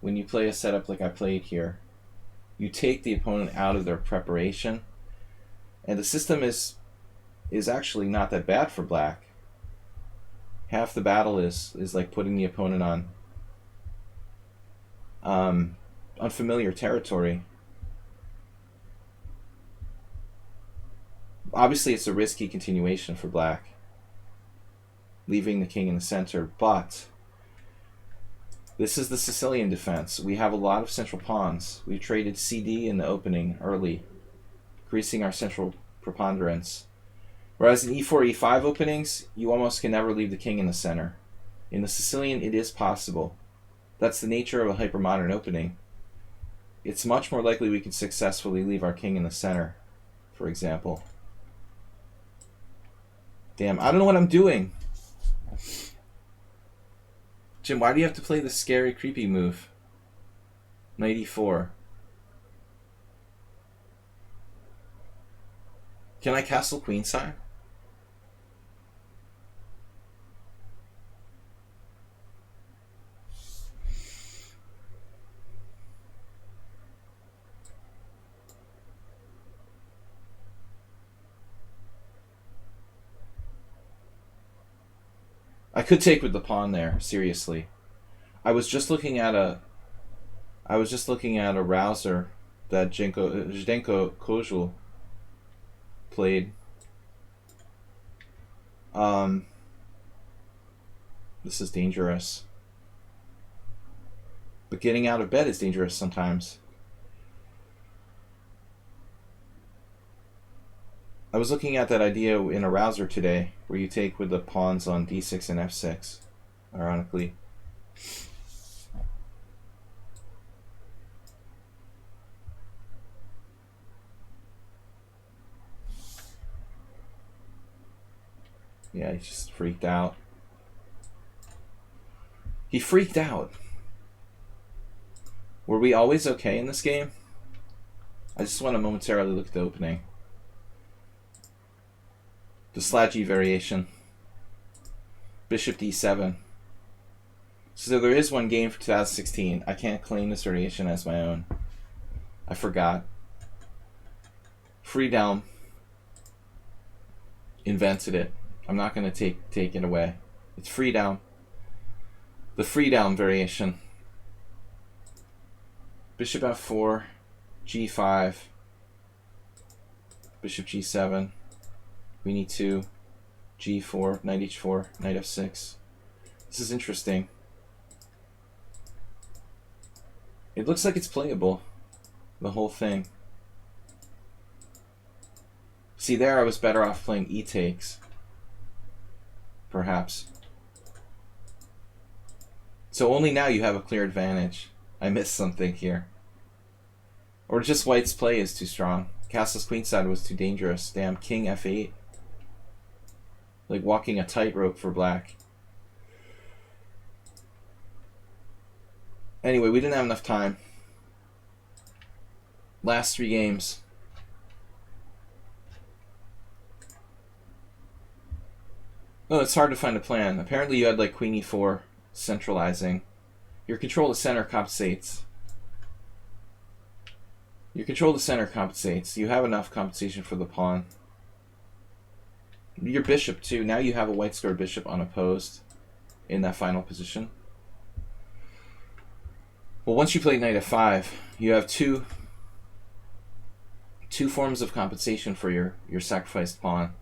When you play a setup like I played here, you take the opponent out of their preparation, and the system is actually not that bad for black. Half the battle is like putting the opponent on unfamiliar territory. Obviously, it's a risky continuation for black, leaving the king in the center, but this is the Sicilian defense. We have a lot of central pawns. We traded CD in the opening early, increasing our central preponderance. Whereas in e4, e5 openings, you almost can never leave the king in the center. In the Sicilian, it is possible. That's the nature of a hypermodern opening. It's much more likely we can successfully leave our king in the center, for example. Damn, I don't know what I'm doing. Jim, why do you have to play this scary, creepy move? Knight e4. Can I castle queenside? I could take with the pawn there, seriously. I was just looking at a rouser that Zdenko Kozul played. This is dangerous. But getting out of bed is dangerous sometimes. I was looking at that idea in a rouser today, where you take with the pawns on d6 and f6, ironically. Yeah, he just freaked out. He freaked out. Were we always okay in this game? I just want to momentarily look at the opening. The Slaggy variation. Bishop d7. So there is one game for 2016. I can't claim this variation as my own. I forgot. Friedhelm. invented it. I'm not going to take it away. It's free down. The free down variation. Bishop f4, g5, bishop g7, queen e2, g4, knight h4, knight f6. This is interesting. It looks like it's playable, the whole thing. See, there I was better off playing e takes, perhaps. So only now you have a clear advantage. I missed something here. Or just white's play is too strong. Castle's queenside was too dangerous. Damn, king f8. Like walking a tightrope for black. Anyway, we didn't have enough time. Last 3 games. Oh, it's hard to find a plan. Apparently you had like queen e4 centralizing. Your control of the center compensates. Your control of the center compensates. You have enough compensation for the pawn. Your bishop too. Now you have a white square bishop unopposed in that final position. Well, once you play knight f5, you have two forms of compensation for your sacrificed pawn.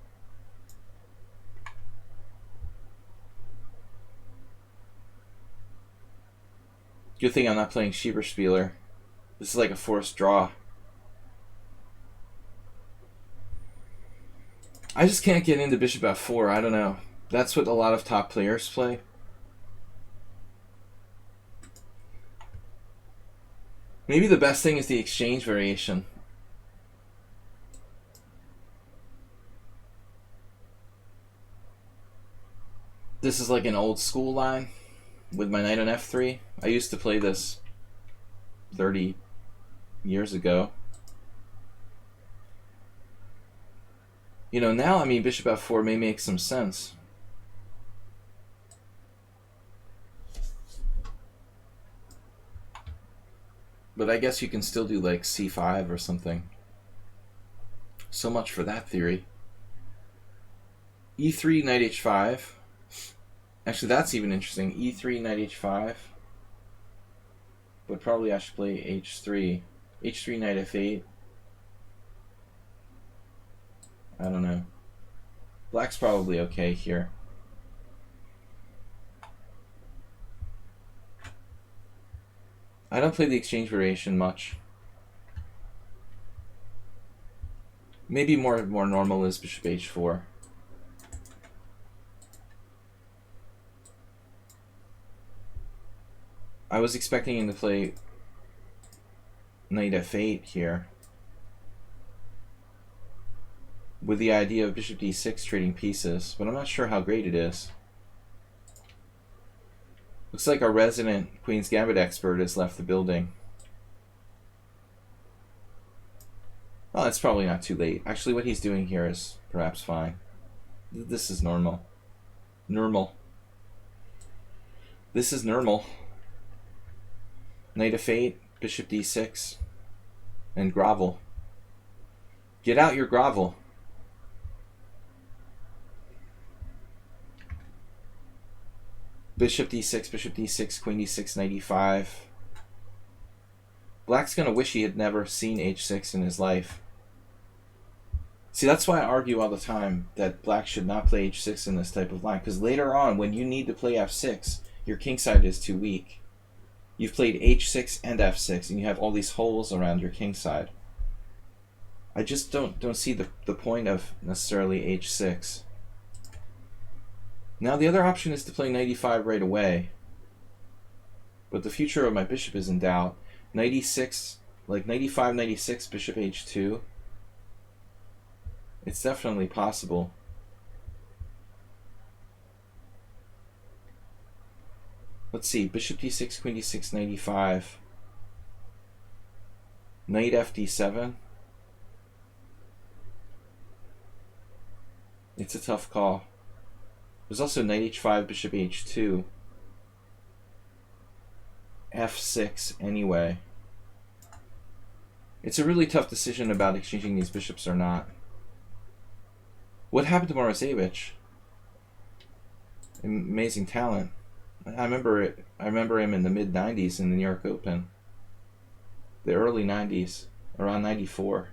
Good thing I'm not playing Schieberspieler. This is like a forced draw. I just can't get into bishop f4. I don't know. That's what a lot of top players play. Maybe the best thing is the exchange variation. This is like an old school line with my knight on f3. I used to play this 30 years ago. You know, now, I mean, bishop f4 may make some sense. But I guess you can still do like c5 or something. So much for that theory. e3, knight h5. Actually, that's even interesting. e3, knight h5. But probably I should play h3. h3, knight f8. I don't know. Black's probably okay here. I don't play the exchange variation much. Maybe more normal is bishop h4. I was expecting him to play knight f8 here, with the idea of bishop d6 trading pieces, but I'm not sure how great it is. Looks like our resident Queen's Gambit expert has left the building. Well, it's probably not too late. Actually, what he's doing here is perhaps fine. This is normal. Normal. This is normal. Knight f8, bishop d6, and grovel. Get out your grovel. Bishop d6, queen d6, knight e5. Black's going to wish he had never seen h6 in his life. See, that's why I argue all the time that black should not play h6 in this type of line, because later on, when you need to play f6, your kingside is too weak. You've played h6 and f6, and you have all these holes around your kingside. I just don't see the point of necessarily h6. Now the other option is to play knight e5 right away. But the future of my bishop is in doubt. Knight e6, like knight e5, knight e6, bishop h2. It's definitely possible. Let's see, bishop d6, queen d6, knight e5. Knight fd7. It's a tough call. There's also knight h5, bishop h2. f6 anyway. It's a really tough decision about exchanging these bishops or not. What happened to Morozevich? Amazing talent. I remember it. I remember him in the mid '90s in the New York Open. The early '90s, around '94.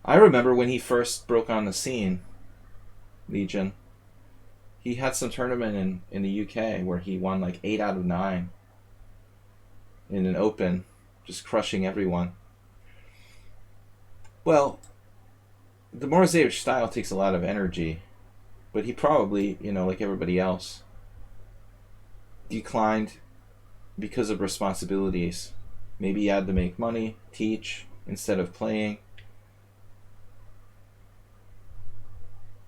I remember when he first broke on the scene. Legion. He had some tournament in the UK where he won like 8 out of 9 in an Open, just crushing everyone. Well, the Morozevich style takes a lot of energy, but he probably, like everybody else, declined because of responsibilities. Maybe he had to make money, teach, instead of playing.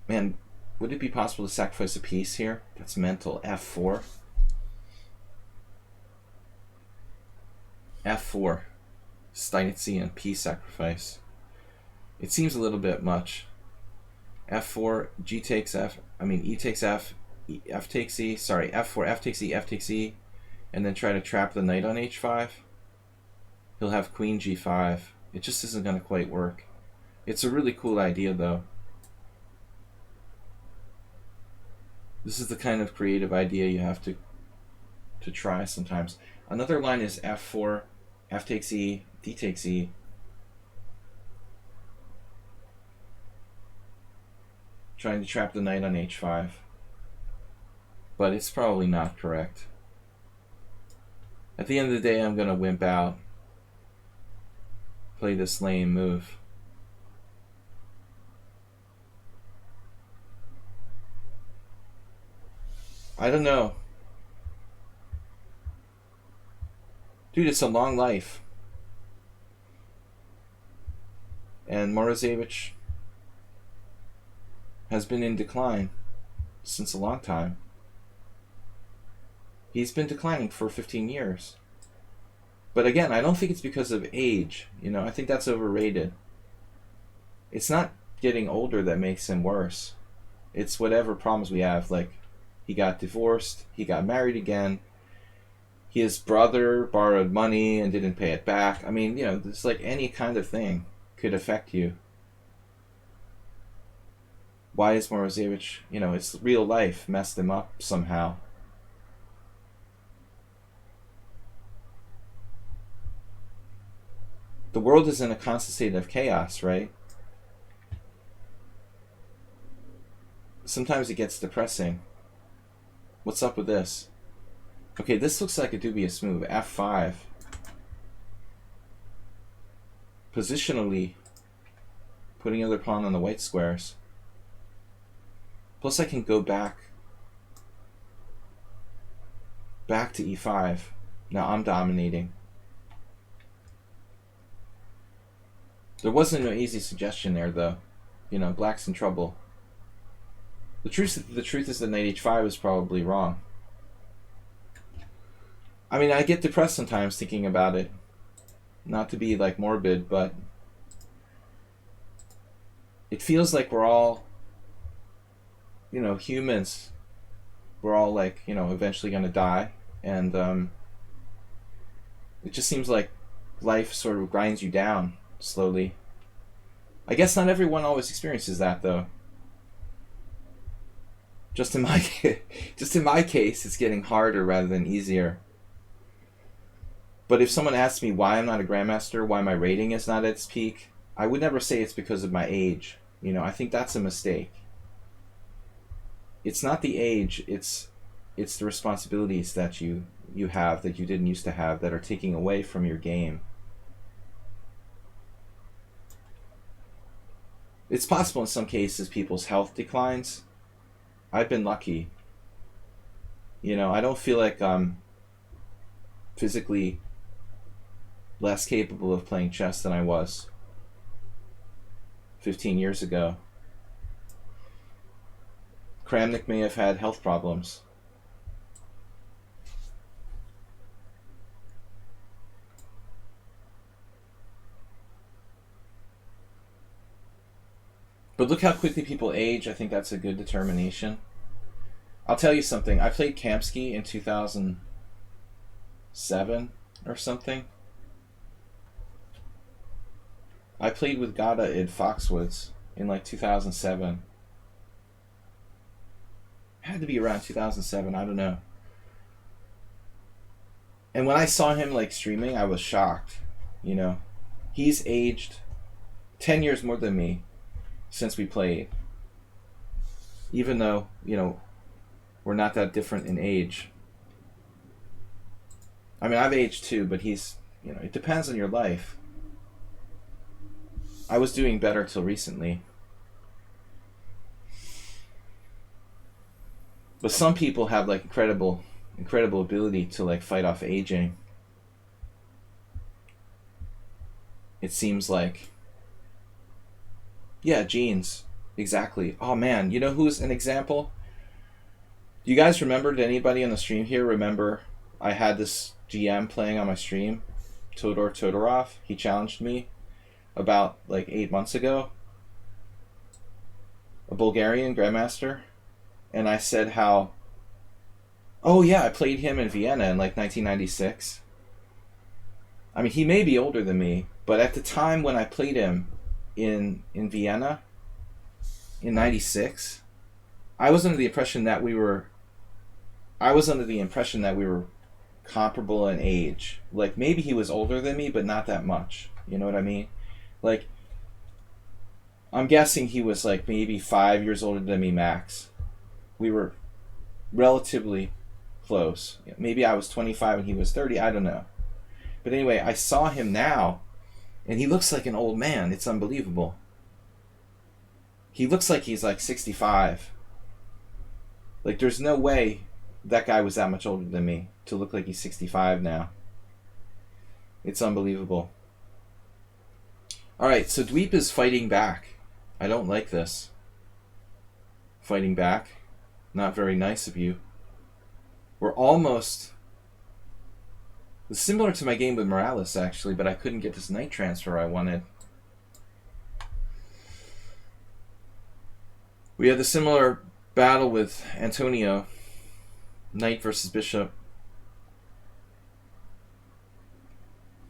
Man, would it be possible to sacrifice a piece here? That's mental. F4. F4. Steinitzian piece sacrifice. It seems a little bit much. F4, G takes F, E takes F, F takes E, sorry, F4, F takes E, F takes E, and then try to trap the knight on H5. He'll have Queen G5. It just isn't going to quite work. It's a really cool idea, though. This is the kind of creative idea you have to try sometimes. Another line is F4, F takes E, D takes E. Trying to trap the knight on H5. But it's probably not correct. At the end of the day, I'm going to wimp out. Play this lame move. I don't know. Dude, it's a long life. And Morozevich has been in decline since a long time. He's been declining for 15 years. But again, I don't think it's because of age. I think that's overrated. It's not getting older that makes him worse. It's whatever problems we have, like he got divorced, he got married again, his brother borrowed money and didn't pay it back. It's like any kind of thing could affect you. Why is Morozevich, it's real life messed him up somehow. The world is in a constant state of chaos, right? Sometimes it gets depressing. What's up with this? Okay, this looks like a dubious move. F5. Positionally, putting other pawn on the white squares. Plus I can go back to E5. Now I'm dominating. There wasn't an easy suggestion there, though. Black's in trouble. The truth is that knight H5 is probably wrong. I get depressed sometimes thinking about it. Not to be like morbid, but it feels like we're all, humans. We're all like, eventually going to die. And it just seems like life sort of grinds you down slowly. I guess not everyone always experiences that, though. Just in my case, it's getting harder rather than easier. But if someone asks me why I'm not a grandmaster, why my rating is not at its peak, I would never say it's because of my age. I think that's a mistake. It's not the age, it's the responsibilities that you have that you didn't used to have that are taking away from your game. It's possible in some cases people's health declines. I've been lucky. I don't feel like I'm physically less capable of playing chess than I was 15 years ago. Kramnik may have had health problems. But look how quickly people age. I think that's a good determination. I'll tell you something. I played Kamsky in 2007 or something. I played with Gada in Foxwoods. in like 2007. Had to be around 2007, I don't know. And when I saw him like streaming, I was shocked. You know, he's aged 10 years more than me since we played. Even though, you know, we're not that different in age. I mean, I've aged too, but he's, you know, it depends on your life. I was doing better till recently. But some people have like incredible ability to like fight off aging. It seems like. Yeah, genes. Exactly. Oh man, you know who's an example? Do you guys remember, did anybody on the stream here remember I had this GM playing on my stream, Todor Todorov? He challenged me about like 8 months ago. A Bulgarian Grandmaster. And I said how, oh yeah, I played him in Vienna in like 1996. I mean, he may be older than me, but at the time when I played him in Vienna in 96, I was under the impression that we were comparable in age. Like maybe he was older than me, but not that much. You know what I mean? Like, I'm guessing he was like maybe 5 years older than me max. We were relatively close. Maybe I was 25 and he was 30. I don't know. But anyway, I saw him now, and he looks like an old man. It's unbelievable. He looks like he's like 65. Like, there's no way that guy was that much older than me to look like he's 65 now. It's unbelievable. Alright, so Dweep is fighting back. I don't like this. Fighting back. Not very nice of you. We're almost... It's similar to my game with Morales, actually, but I couldn't get this knight transfer I wanted. We had the similar battle with Antonio. Knight versus bishop.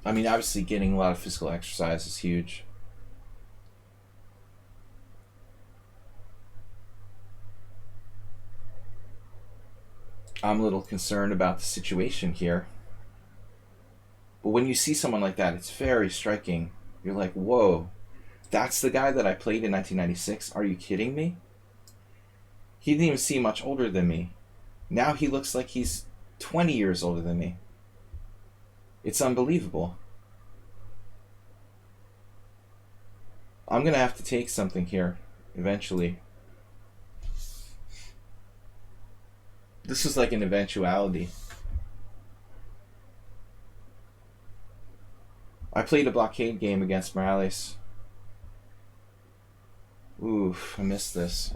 I mean, obviously getting a lot of physical exercise is huge. I'm a little concerned about the situation here. But when you see someone like that, it's very striking. You're like, whoa, that's the guy that I played in 1996? Are you kidding me? He didn't even seem much older than me. Now he looks like he's 20 years older than me. It's unbelievable. I'm going to have to take something here eventually. This is like an eventuality. I played a blockade game against Morales. Oof, I missed this.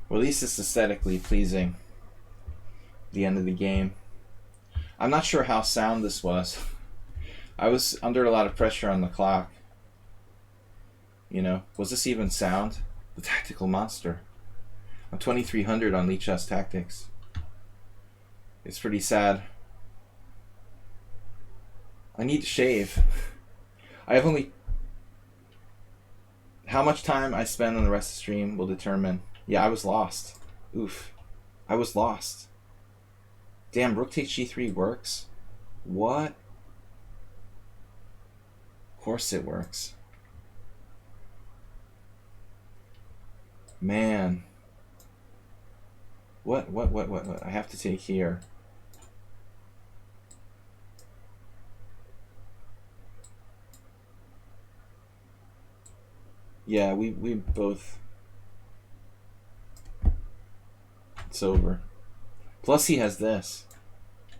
Well, at least it's aesthetically pleasing. The end of the game. I'm not sure how sound this was. I was under a lot of pressure on the clock. You know, was this even sound? The Tactical Monster. I'm 2300 on lichess tactics. It's pretty sad. I need to shave. I have only... How much time I spend on the rest of the stream will determine... Yeah, I was lost. Oof. I was lost. Damn, rook takes g3 works? What? Of course it works. Man. What? I have to take here. Yeah, we both... It's over. Plus he has this.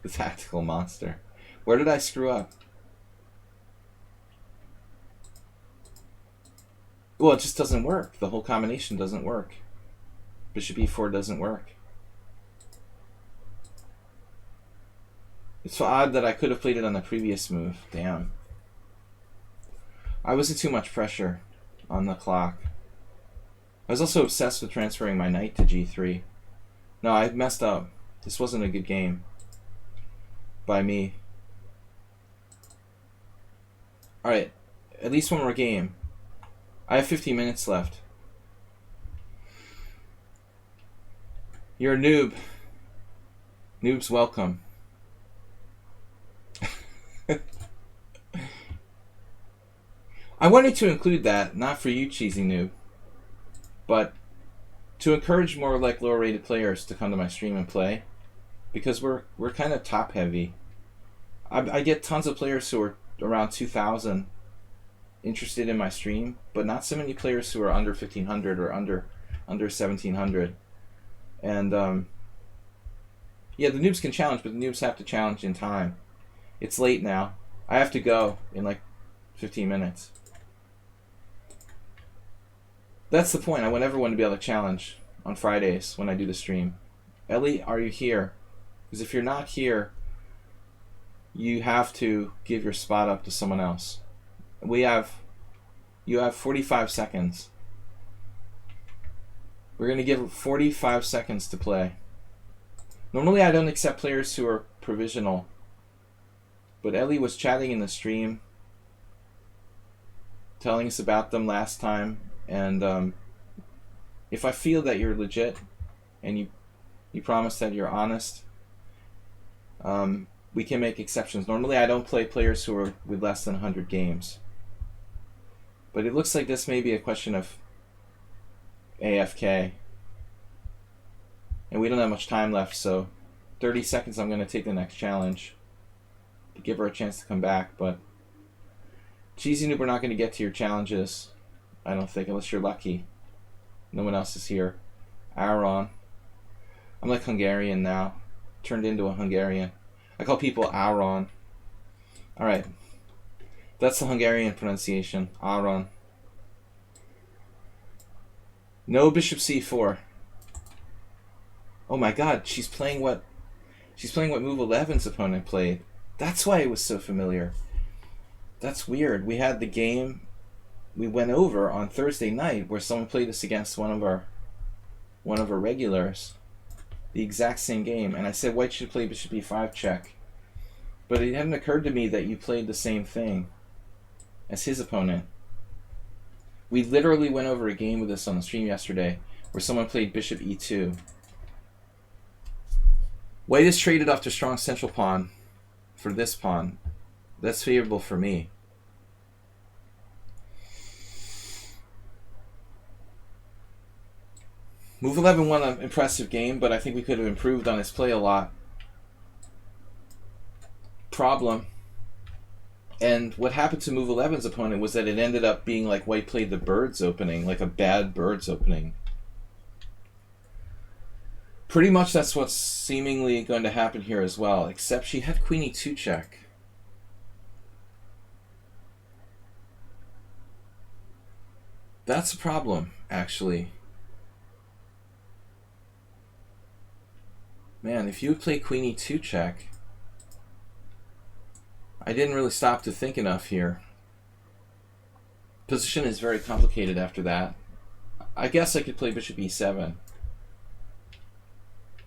The Tactical Monster. Where did I screw up? Well, it just doesn't work. The whole combination doesn't work. Bishop e4 doesn't work. It's so odd that I could have played it on the previous move. Damn. I was at too much pressure on the clock. I was also obsessed with transferring my knight to g3. No, I messed up. This wasn't a good game by me. Alright, at least one more game. I have 15 minutes left. You're a noob. Noobs, welcome. I wanted to include that, not for you, cheesy noob, but to encourage more like lower rated players to come to my stream and play, because we're kind of top heavy. I get tons of players who are around 2,000 interested in my stream, but not so many players who are under 1,500 or under 1,700. And yeah, the noobs can challenge, but the noobs have to challenge in time. It's late now. I have to go in like 15 minutes. That's the point. I want everyone to be able to challenge on Fridays when I do the stream. Ellie, are you here? Because if you're not here, you have to give your spot up to someone else. You have 45 seconds. We're going to give 45 seconds to play. Normally I don't accept players who are provisional, but Ellie was chatting in the stream, telling us about them last time, and if I feel that you're legit and you promise that you're honest, we can make exceptions. Normally I don't play players who are with less than 100 games, but it looks like this may be a question of AFK, and we don't have much time left, so 30 seconds I'm going to take the next challenge to give her a chance to come back. But Cheesy Noob, we're not going to get to your challenges, I don't think, unless you're lucky. No one else is here. Aaron. I'm like Hungarian now. Turned into a Hungarian. I call people Aaron. Alright. That's the Hungarian pronunciation. Aaron. No bishop c4. Oh my god, she's playing what move 11's opponent played. That's why it was so familiar. That's weird. We had the game we went over on Thursday night where someone played us against one of our regulars. The exact same game, and I said white should play bishop e5 check. But it hadn't occurred to me that you played the same thing as his opponent. We literally went over a game with us on the stream yesterday where someone played bishop e2. White is traded off to strong central pawn for this pawn. That's favorable for me. Move 11 won an impressive game, but I think we could have improved on his play a lot. Problem. And what happened to move 11's opponent was that it ended up being like white played the bird's opening, like a bad bird's opening. Pretty much that's what's seemingly going to happen here as well, except she had queen e2 check. That's a problem, actually. Man, if you would play queen e2 check, I didn't really stop to think enough here. Position is very complicated after that. I guess I could play bishop e7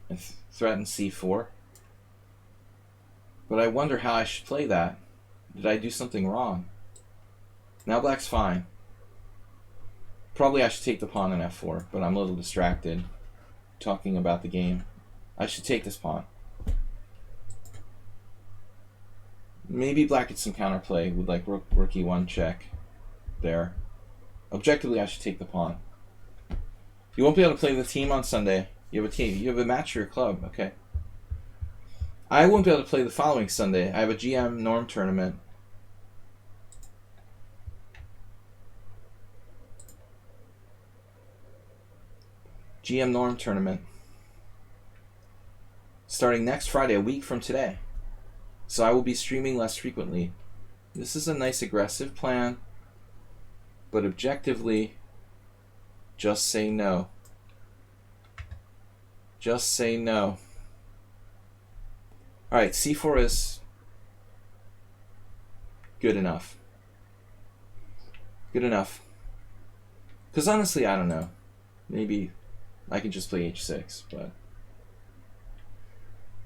and threaten c4. But I wonder how I should play that. Did I do something wrong? Now black's fine. Probably I should take the pawn in f4, but I'm a little distracted talking about the game. I should take this pawn. Maybe black gets some counterplay with like rook e1 check there. Objectively, I should take the pawn. You won't be able to play the team on Sunday. You have a team. You have a match for your club. Okay. I won't be able to play the following Sunday. I have a GM Norm tournament. GM Norm tournament. Starting next Friday, a week from today. So I will be streaming less frequently. This is a nice aggressive plan, but objectively, Just say no. Just say no. Alright, c4 is good enough. Good enough. Because honestly, I don't know. Maybe I could just play h6, but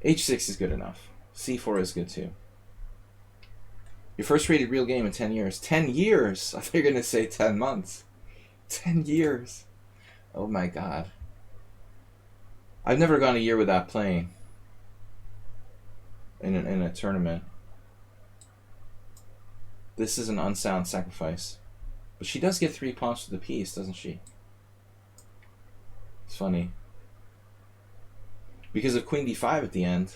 h6 is good enough. c4 is good too. Your first rated real game in 10 years. 10 years? I thought you were going to say 10 months. 10 years. Oh my god. I've never gone a year without playing in a tournament. This is an unsound sacrifice. But she does get 3 pawns to the piece, doesn't she? It's funny. Because of queen d5 at the end.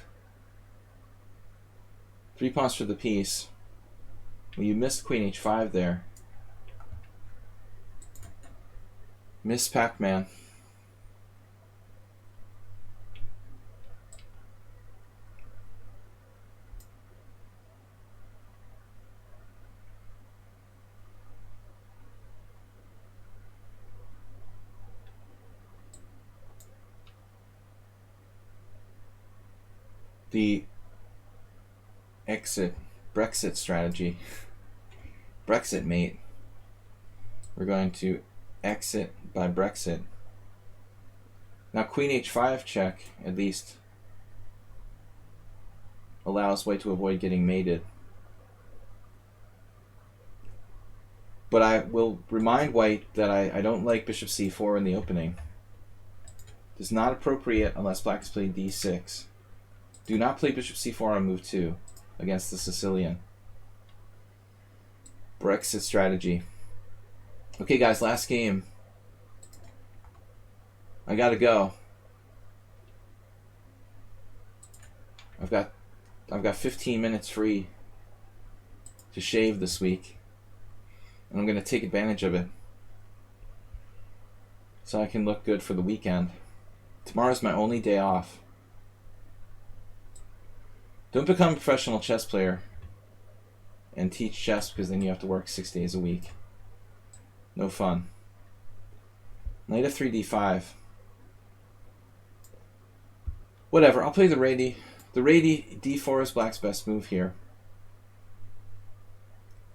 3 pawns for the piece. Well, you missed queen h5 there. Miss Pac-Man. The Brexit strategy. Brexit, mate. We're going to exit by Brexit. Now queen h5 check at least allows white to avoid getting mated. But I will remind white that I don't like bishop c4 in the opening. It is not appropriate unless black has played d6. Do not play bishop c4 on move 2 against the Sicilian. Brexit strategy. Okay guys, last game. I gotta go. I've got 15 minutes free to shave this week. And I'm gonna take advantage of it. So I can look good for the weekend. Tomorrow's my only day off. Don't become a professional chess player and teach chess because then you have to work 6 days a week. No fun. Knight f3 d5. Whatever, I'll play the Rady. The Rady d4 is black's best move here.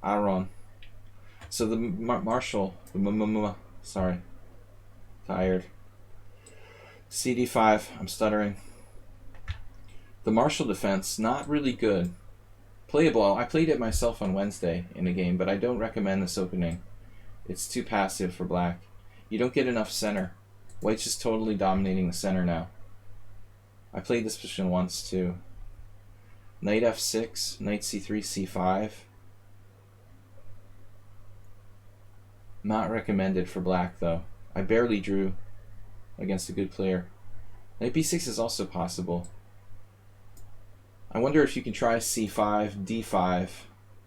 Aaron. So the Marshall, sorry, tired. cd5, I'm stuttering. The Marshall defense, not really good. Playable, I played it myself on Wednesday in a game, but I don't recommend this opening. It's too passive for black. You don't get enough center. White's just totally dominating the center now. I played this position once too. Knight f6, knight c3, c5. Not recommended for black though. I barely drew against a good player. Knight b6 is also possible. I wonder if you can try c5, d5,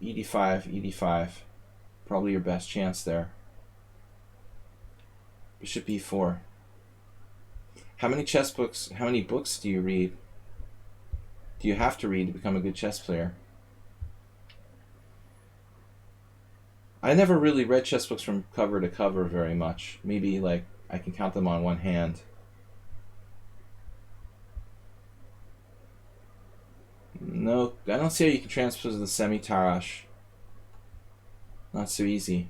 ed5, ed5. Probably your best chance there. Bishop e4. How many chess books, how many books do you read? Do you have to read to become a good chess player? I never really read chess books from cover to cover very much. Maybe like I can count them on one hand. No, I don't see how you can transpose the semi-Tarrasch. Not so easy.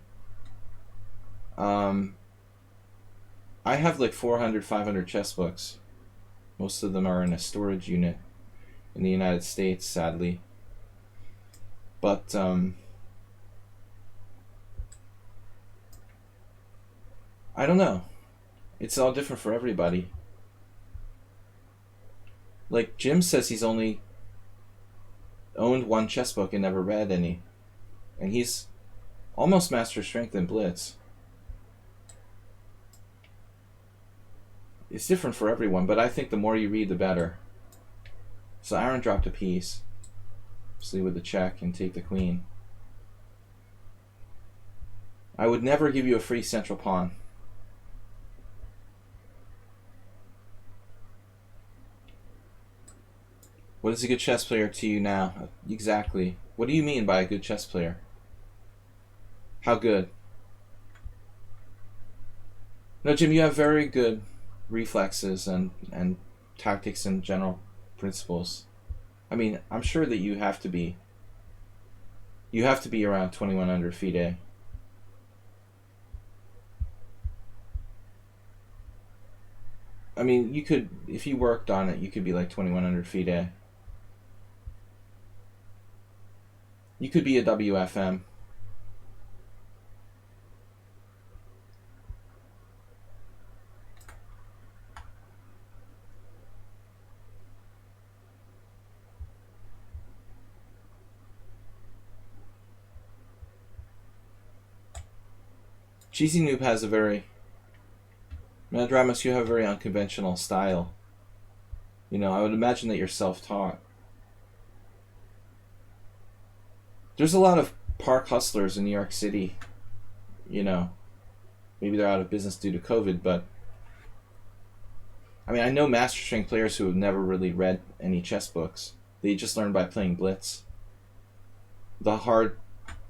I have like 400, 500 chess books. Most of them are in a storage unit in the United States, sadly. But, I don't know. It's all different for everybody. Like, Jim says he's only owned one chess book and never read any. And he's almost master strength in Blitz. It's different for everyone, but I think the more you read, the better. So Aaron dropped a piece. Obviously with the check and take the queen. I would never give you a free central pawn. What is a good chess player to you now? Exactly. What do you mean by a good chess player? How good? No, Jim, you have very good reflexes and tactics and general principles. I mean, I'm sure that you have to be around 2100 FIDE. I mean, you could, if you worked on it, you could be like 2100 FIDE. You could be a WFM. Cheesy Noob has a very... Melodramas, you have a very unconventional style. You know, I would imagine that you're self-taught. There's a lot of park hustlers in New York City. You know, maybe they're out of business due to COVID, but... I mean, I know master string players who have never really read any chess books. They just learn by playing Blitz. The hard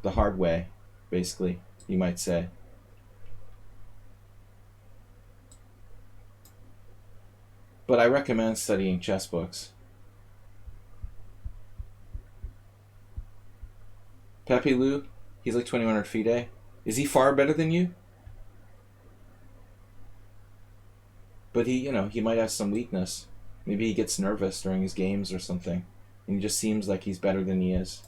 way, basically, you might say. But I recommend studying chess books. Pepe Lu, he's like 2100 FIDE. Is he far better than you? But he, you know, he might have some weakness. Maybe he gets nervous during his games or something. And he just seems like he's better than he is.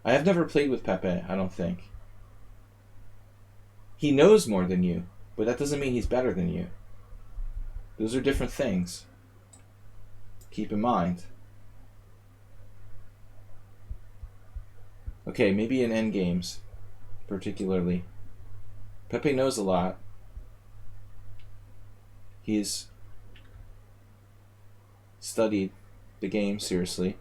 I have never played with Pepe, I don't think. He knows more than you, but that doesn't mean he's better than you. Those are different things. Keep in mind. Okay, maybe in endgames, particularly. Pepe knows a lot. He's studied the game seriously.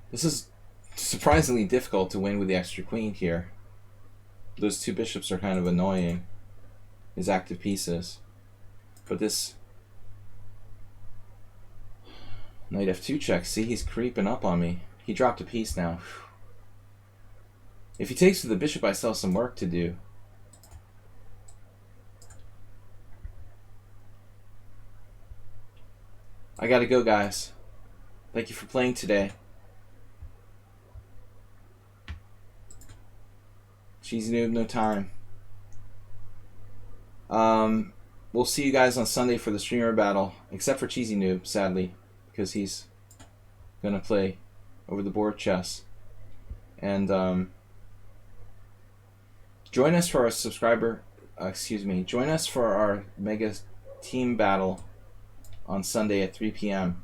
This is surprisingly difficult to win with the extra queen here. Those two bishops are kind of annoying, his active pieces. But this knight f2 check, see, he's creeping up on me. He dropped a piece now. If he takes with the bishop, I still have some work to do. I gotta go, guys. Thank you for playing today. Cheesy Noob, no time. We'll see you guys on Sunday for the streamer battle, except for Cheesy Noob, sadly, because he's gonna play over the board chess. And join us for our join us for our mega team battle on Sunday at 3 p.m.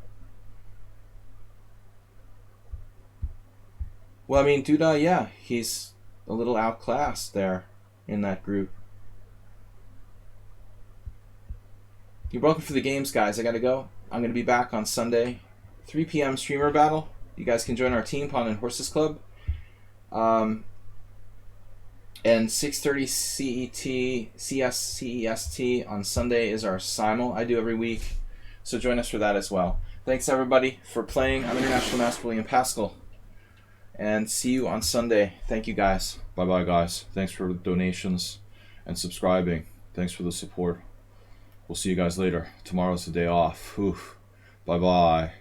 Well, I mean, Duda, yeah, he's a little outclassed there in that group. You're welcome for the games, guys. I gotta go. I'm gonna be back on Sunday, 3 p.m. streamer battle. You guys can join our team, Pawn and Horses Club. And 6:30 CEST on Sunday is our simul I do every week. So join us for that as well. Thanks everybody for playing. I'm International Master William Paschall. And see you on Sunday. Thank you, guys. Bye-bye, guys. Thanks for the donations and subscribing. Thanks for the support. We'll see you guys later. Tomorrow's the day off. Bye-bye.